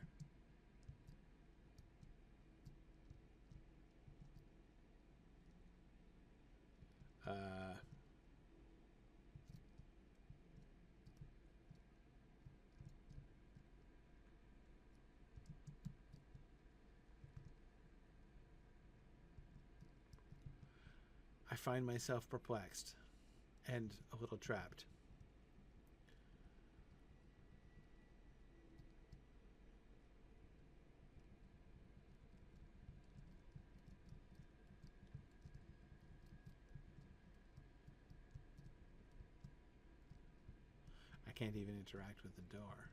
Speaker 6: I find myself perplexed and a little trapped. I can't even interact with the door.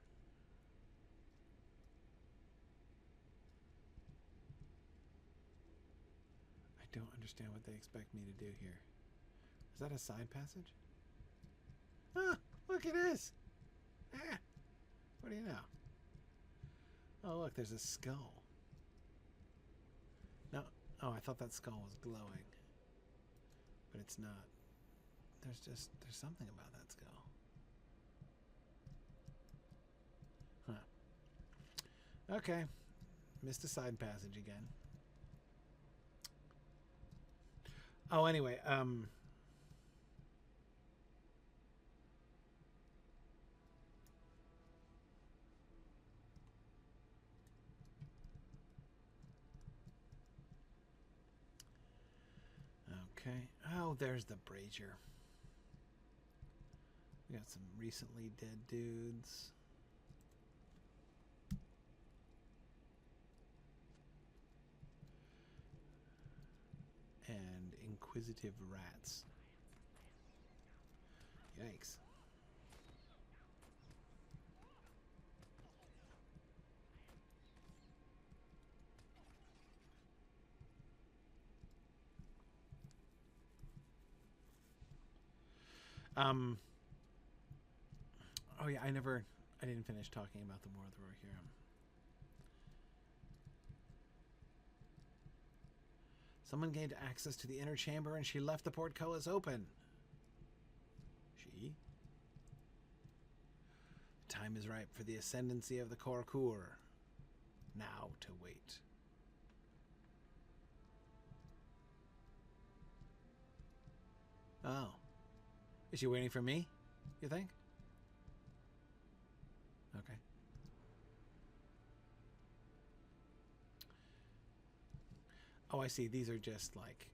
Speaker 6: I don't understand what they expect me to do here. Is that a side passage? Ah, look, it is! Ah, what do you know? Oh, look, there's a skull. No, oh, I thought that skull was glowing. But it's not. There's something about that skull. Huh. Okay. Missed a side passage again. Oh, anyway, okay. Oh, there's the brazier. We got some recently dead dudes. And inquisitive rats. Yikes. Oh yeah, I didn't finish talking about the Mordor here. Someone gained access to the inner chamber and she left the portcullis open. She? Time is ripe for the ascendancy of the Korkur. Now to wait. Oh. Is she waiting for me, you think? Okay. Oh, I see. These are just like...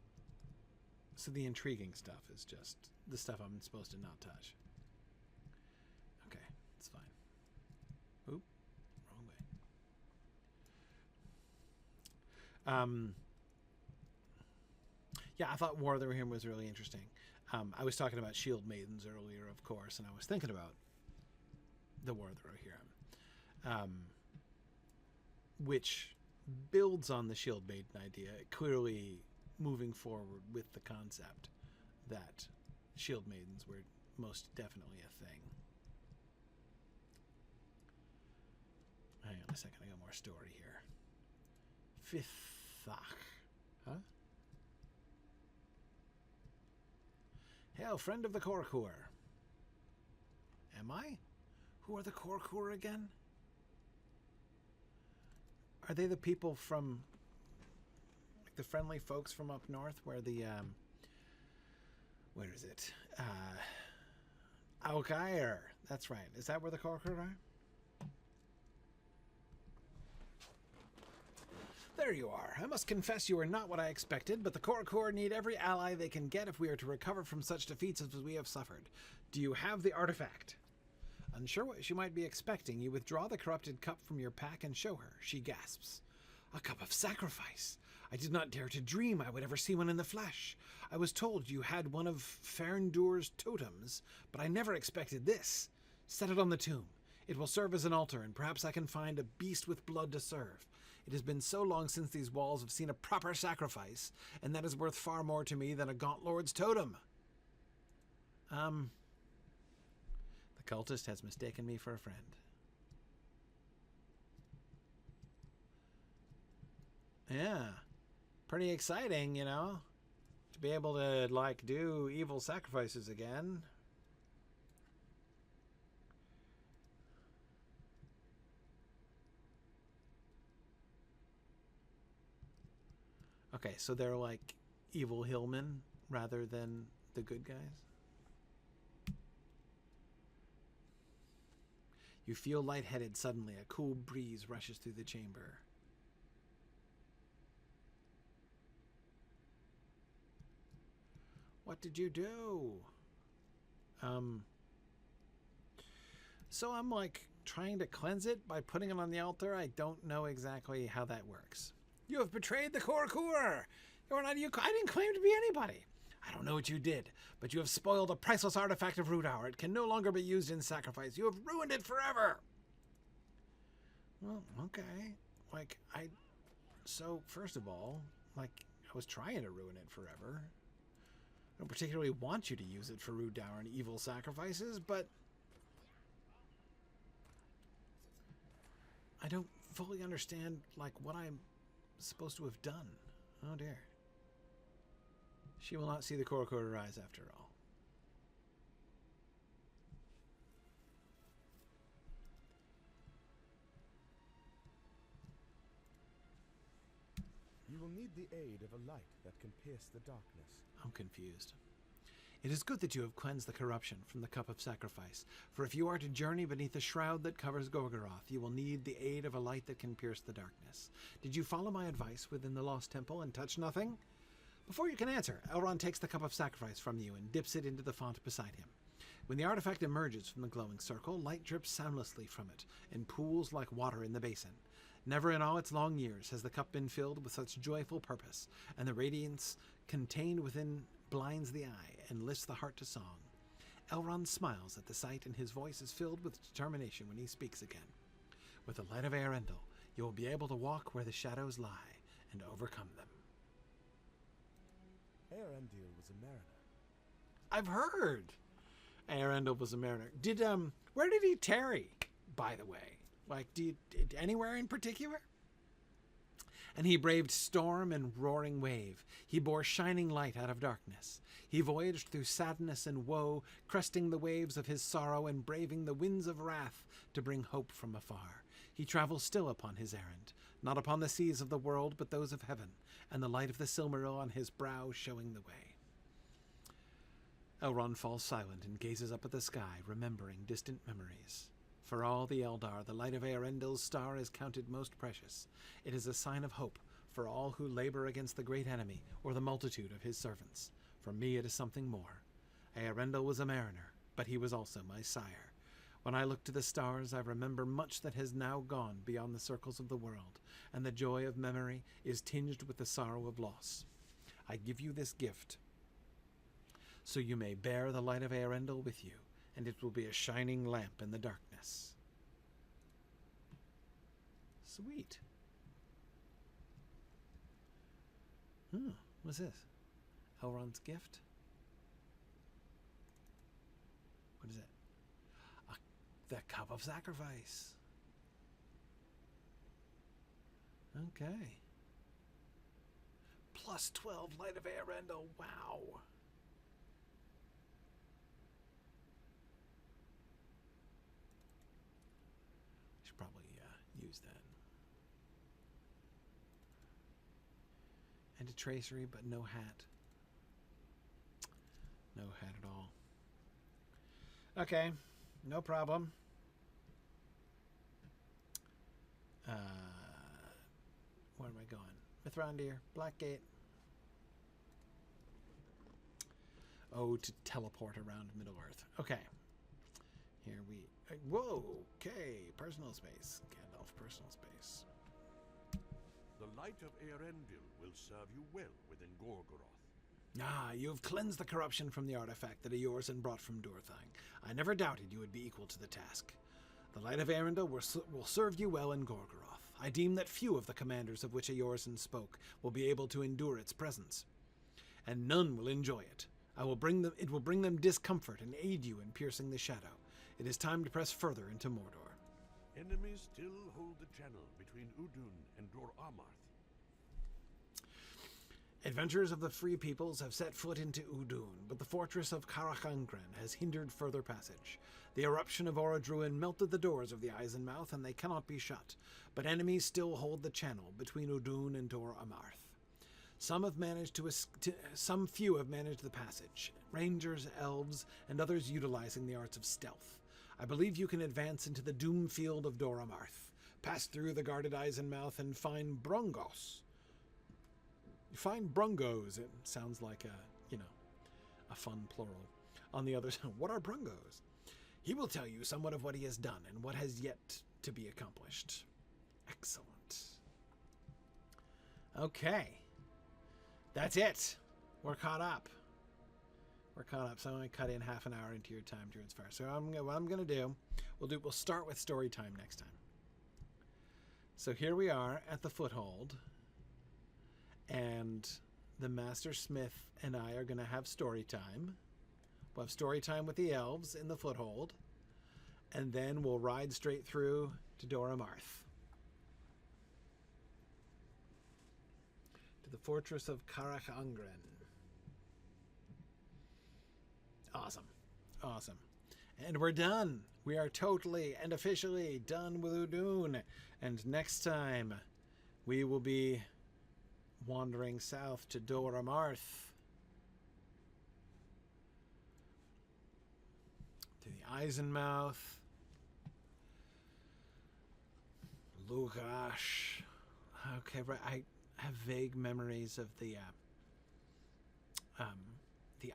Speaker 6: So the intriguing stuff is just the stuff I'm supposed to not touch. Okay, it's fine. Oop, wrong way. Yeah, I thought War of the Rohirrim was really interesting. I was talking about shield maidens earlier, of course, and I was thinking about the War of the Rohirrim, which builds on the shield maiden idea, clearly moving forward with the concept that shield maidens were most definitely a thing. Hang on a second, I got more story here. Fifthach. Huh? Hail, friend of the Korkur. Am I? Who are the Korkur again? Are they the people from, like, the friendly folks from up north where the, where is it? Algair. That's right. Is that where the Korkur are? There you are. I must confess you are not what I expected, but the Korkur need every ally they can get if we are to recover from such defeats as we have suffered. Do you have the artifact? Unsure what she might be expecting, you withdraw the corrupted cup from your pack and show her. She gasps. A cup of sacrifice! I did not dare to dream I would ever see one in the flesh. I was told you had one of Mithrandir's totems, but I never expected this. Set it on the tomb. It will serve as an altar, and perhaps I can find a beast with blood to serve. It has been so long since these walls have seen a proper sacrifice, and that is worth far more to me than a Gaunt Lord's totem. The cultist has mistaken me for a friend. Yeah. Pretty exciting, you know, to be able to, like, do evil sacrifices again. Okay, so they're like evil hillmen rather than the good guys. You feel lightheaded suddenly. A cool breeze rushes through the chamber. What did you do? So I'm like trying to cleanse it by putting it on the altar. I don't know exactly how that works. You have betrayed the Korkur. You're not you. I didn't claim to be anybody. I don't know what you did, but you have spoiled a priceless artifact of root hour. It can no longer be used in sacrifice. You have ruined it forever. Well, okay. Like, so, first of all, like, I was trying to ruin it forever. I don't particularly want you to use it for root hour and evil sacrifices, but I don't fully understand, like, what I'm supposed to have done. Oh, dear. She will not see the Korkur rise after all.
Speaker 10: You will need the aid of a light that can pierce the darkness.
Speaker 6: I'm confused. It is good that you have cleansed the corruption from the cup of sacrifice, for if you are to journey beneath the shroud that covers Gorgoroth, you will need the aid of a light that can pierce the darkness. Did you follow my advice within the Lost Temple and touch nothing? Before you can answer, Elrond takes the cup of sacrifice from you and dips it into the font beside him. When the artifact emerges from the glowing circle, light drips soundlessly from it and pools like water in the basin. Never in all its long years has the cup been filled with such joyful purpose, and the radiance contained within blinds the eye and lifts the heart to song. Elrond smiles at the sight, and his voice is filled with determination when he speaks again. With the light of Earendel, you will be able to walk where the shadows lie and overcome them.
Speaker 10: Earendel was a mariner.
Speaker 6: I've heard Earendel was a mariner. Where did he tarry, by the way? Like, anywhere in particular? And he braved storm and roaring wave. He bore shining light out of darkness. He voyaged through sadness and woe, cresting the waves of his sorrow and braving the winds of wrath to bring hope from afar. He travels still upon his errand, not upon the seas of the world, but those of heaven, and the light of the Silmaril on his brow showing the way. Elrond falls silent and gazes up at the sky, remembering distant memories. For all the Eldar, the light of Earendel's star is counted most precious. It is a sign of hope for all who labor against the great enemy or the multitude of his servants. For me it is something more. Earendel was a mariner, but he was also my sire. When I look to the stars, I remember much that has now gone beyond the circles of the world, and the joy of memory is tinged with the sorrow of loss. I give you this gift, so you may bear the light of Earendel with you, and it will be a shining lamp in the darkness. Sweet. What's this? Elrond's gift? What is it? The Cup of Sacrifice. Okay. Plus 12 Light of Rivendell. Wow. Should probably use that. And a tracery, but no hat. No hat at all. Okay, no problem. Where am I going? Mithrandir, Blackgate. Oh, to teleport around Middle-earth. Okay. Here we... whoa! Okay, personal space. Gandalf, personal space.
Speaker 5: The light of Earendil will serve you well within Gorgoroth.
Speaker 6: Ah, you have cleansed the corruption from the artifact that Ayorzén brought from Durthang. I never doubted you would be equal to the task. The light of Earendil will serve you well in Gorgoroth. I deem that few of the commanders of which Ayorzén spoke will be able to endure its presence, and none will enjoy it. It will bring them discomfort and aid you in piercing the shadow. It is time to press further into Mordor.
Speaker 5: Enemies still hold the channel between Udûn and Dor Ammarth.
Speaker 6: Adventurers of the Free Peoples have set foot into Udûn, but the fortress of Carachangren has hindered further passage. The eruption of Orodruin melted the doors of the Eisenmouth, and they cannot be shut, but enemies still hold the channel between Udûn and Dor Ammarth. Some few have managed the passage, rangers, elves, and others utilizing the arts of stealth. I believe you can advance into the doom field of Dor Ammarth, pass through the guarded Eisenmouth, and find Brungos. You find Brungos. It sounds like a fun plural. On the other side, what are Brungos? He will tell you somewhat of what he has done and what has yet to be accomplished. Excellent. Okay. That's it. We're caught up. So I'm going to cut in half an hour into your time, Druid's Fire. So what I'm going to do, we'll start with story time next time. So here we are at the Foothold, and the Master Smith and I are going to have story time. We'll have story time with the elves in the Foothold, and then we'll ride straight through to Dor Ammarth, to the fortress of Carachangren. Awesome. And we're done. We are totally and officially done with Udûn. And next time, we will be wandering south to Dor Ammarth, to the Eisenmouth, Lugash. Okay, right. I have vague memories of the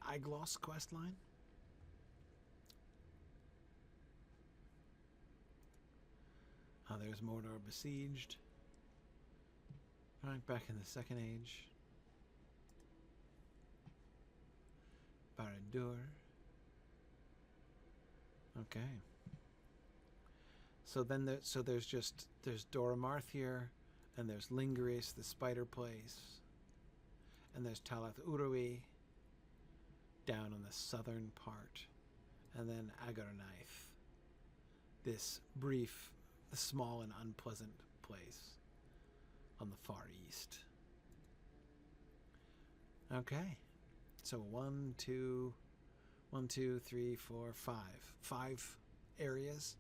Speaker 6: Anglach quest line. Oh, there's Mordor besieged. Right back in the Second Age. Barad-dûr. Okay. So then there's Dor Ammarth here, and there's Lingris, the spider place, and there's Talath Urui down on the southern part, and then Agarnaith, this brief, small and unpleasant place on the far east. Okay, so 1, 2, 3, 4, 5. 5 areas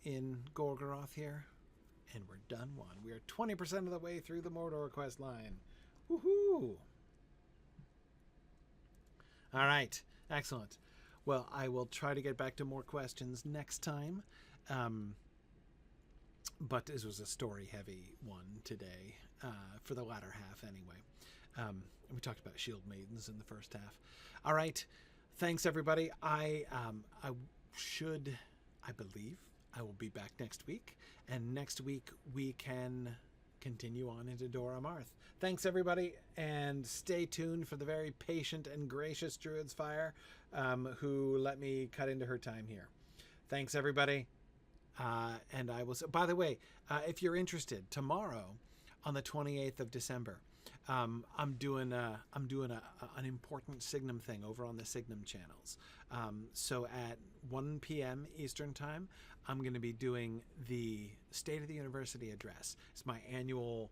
Speaker 6: in Gorgoroth here, and we're done one. We are 20% of the way through the Mordor quest line. Woohoo! All right, excellent. Well, I will try to get back to more questions next time. But this was a story-heavy one today, for the latter half anyway. We talked about shield maidens in the first half. All right, thanks everybody. I believe I will be back next week, and next week we can continue on into Dor Ammarth. Thanks everybody, and stay tuned for the very patient and gracious Druid's Fire, who let me cut into her time here. Thanks everybody. And I will say, by the way, if you're interested, tomorrow on the 28th of December, I'm doing an important Signum thing over on the Signum channels. So at 1 p.m. Eastern time, I'm going to be doing the State of the University address. It's my annual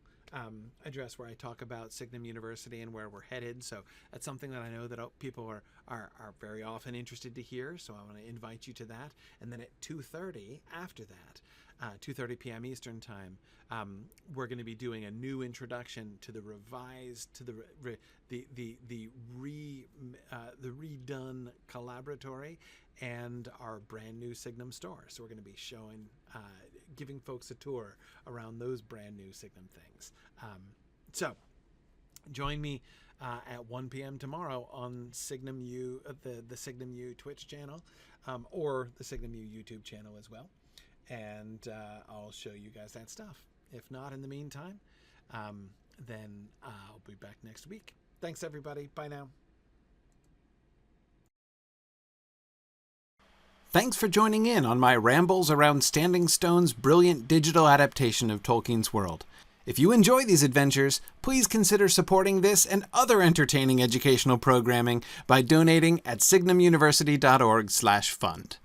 Speaker 6: address where I talk about Signum University and where we're headed. So that's something that I know that people are very often interested to hear. So I want to invite you to that. And then at 2:30 after that, 2:30 p.m. Eastern time, we're going to be doing a new introduction to the revised, to the redone collaboratory and our brand new Signum store. So we're going to be showing, giving folks a tour around those brand new Signum things. So join me at 1 p.m. tomorrow on Signum U, the Signum U Twitch channel, or the Signum U YouTube channel as well. And I'll show you guys that stuff. If not, in the meantime, then I'll be back next week. Thanks, everybody. Bye now. Thanks for joining in on my rambles around Standing Stone's brilliant digital adaptation of Tolkien's world. If you enjoy these adventures, please consider supporting this and other entertaining educational programming by donating at signumuniversity.org/fund.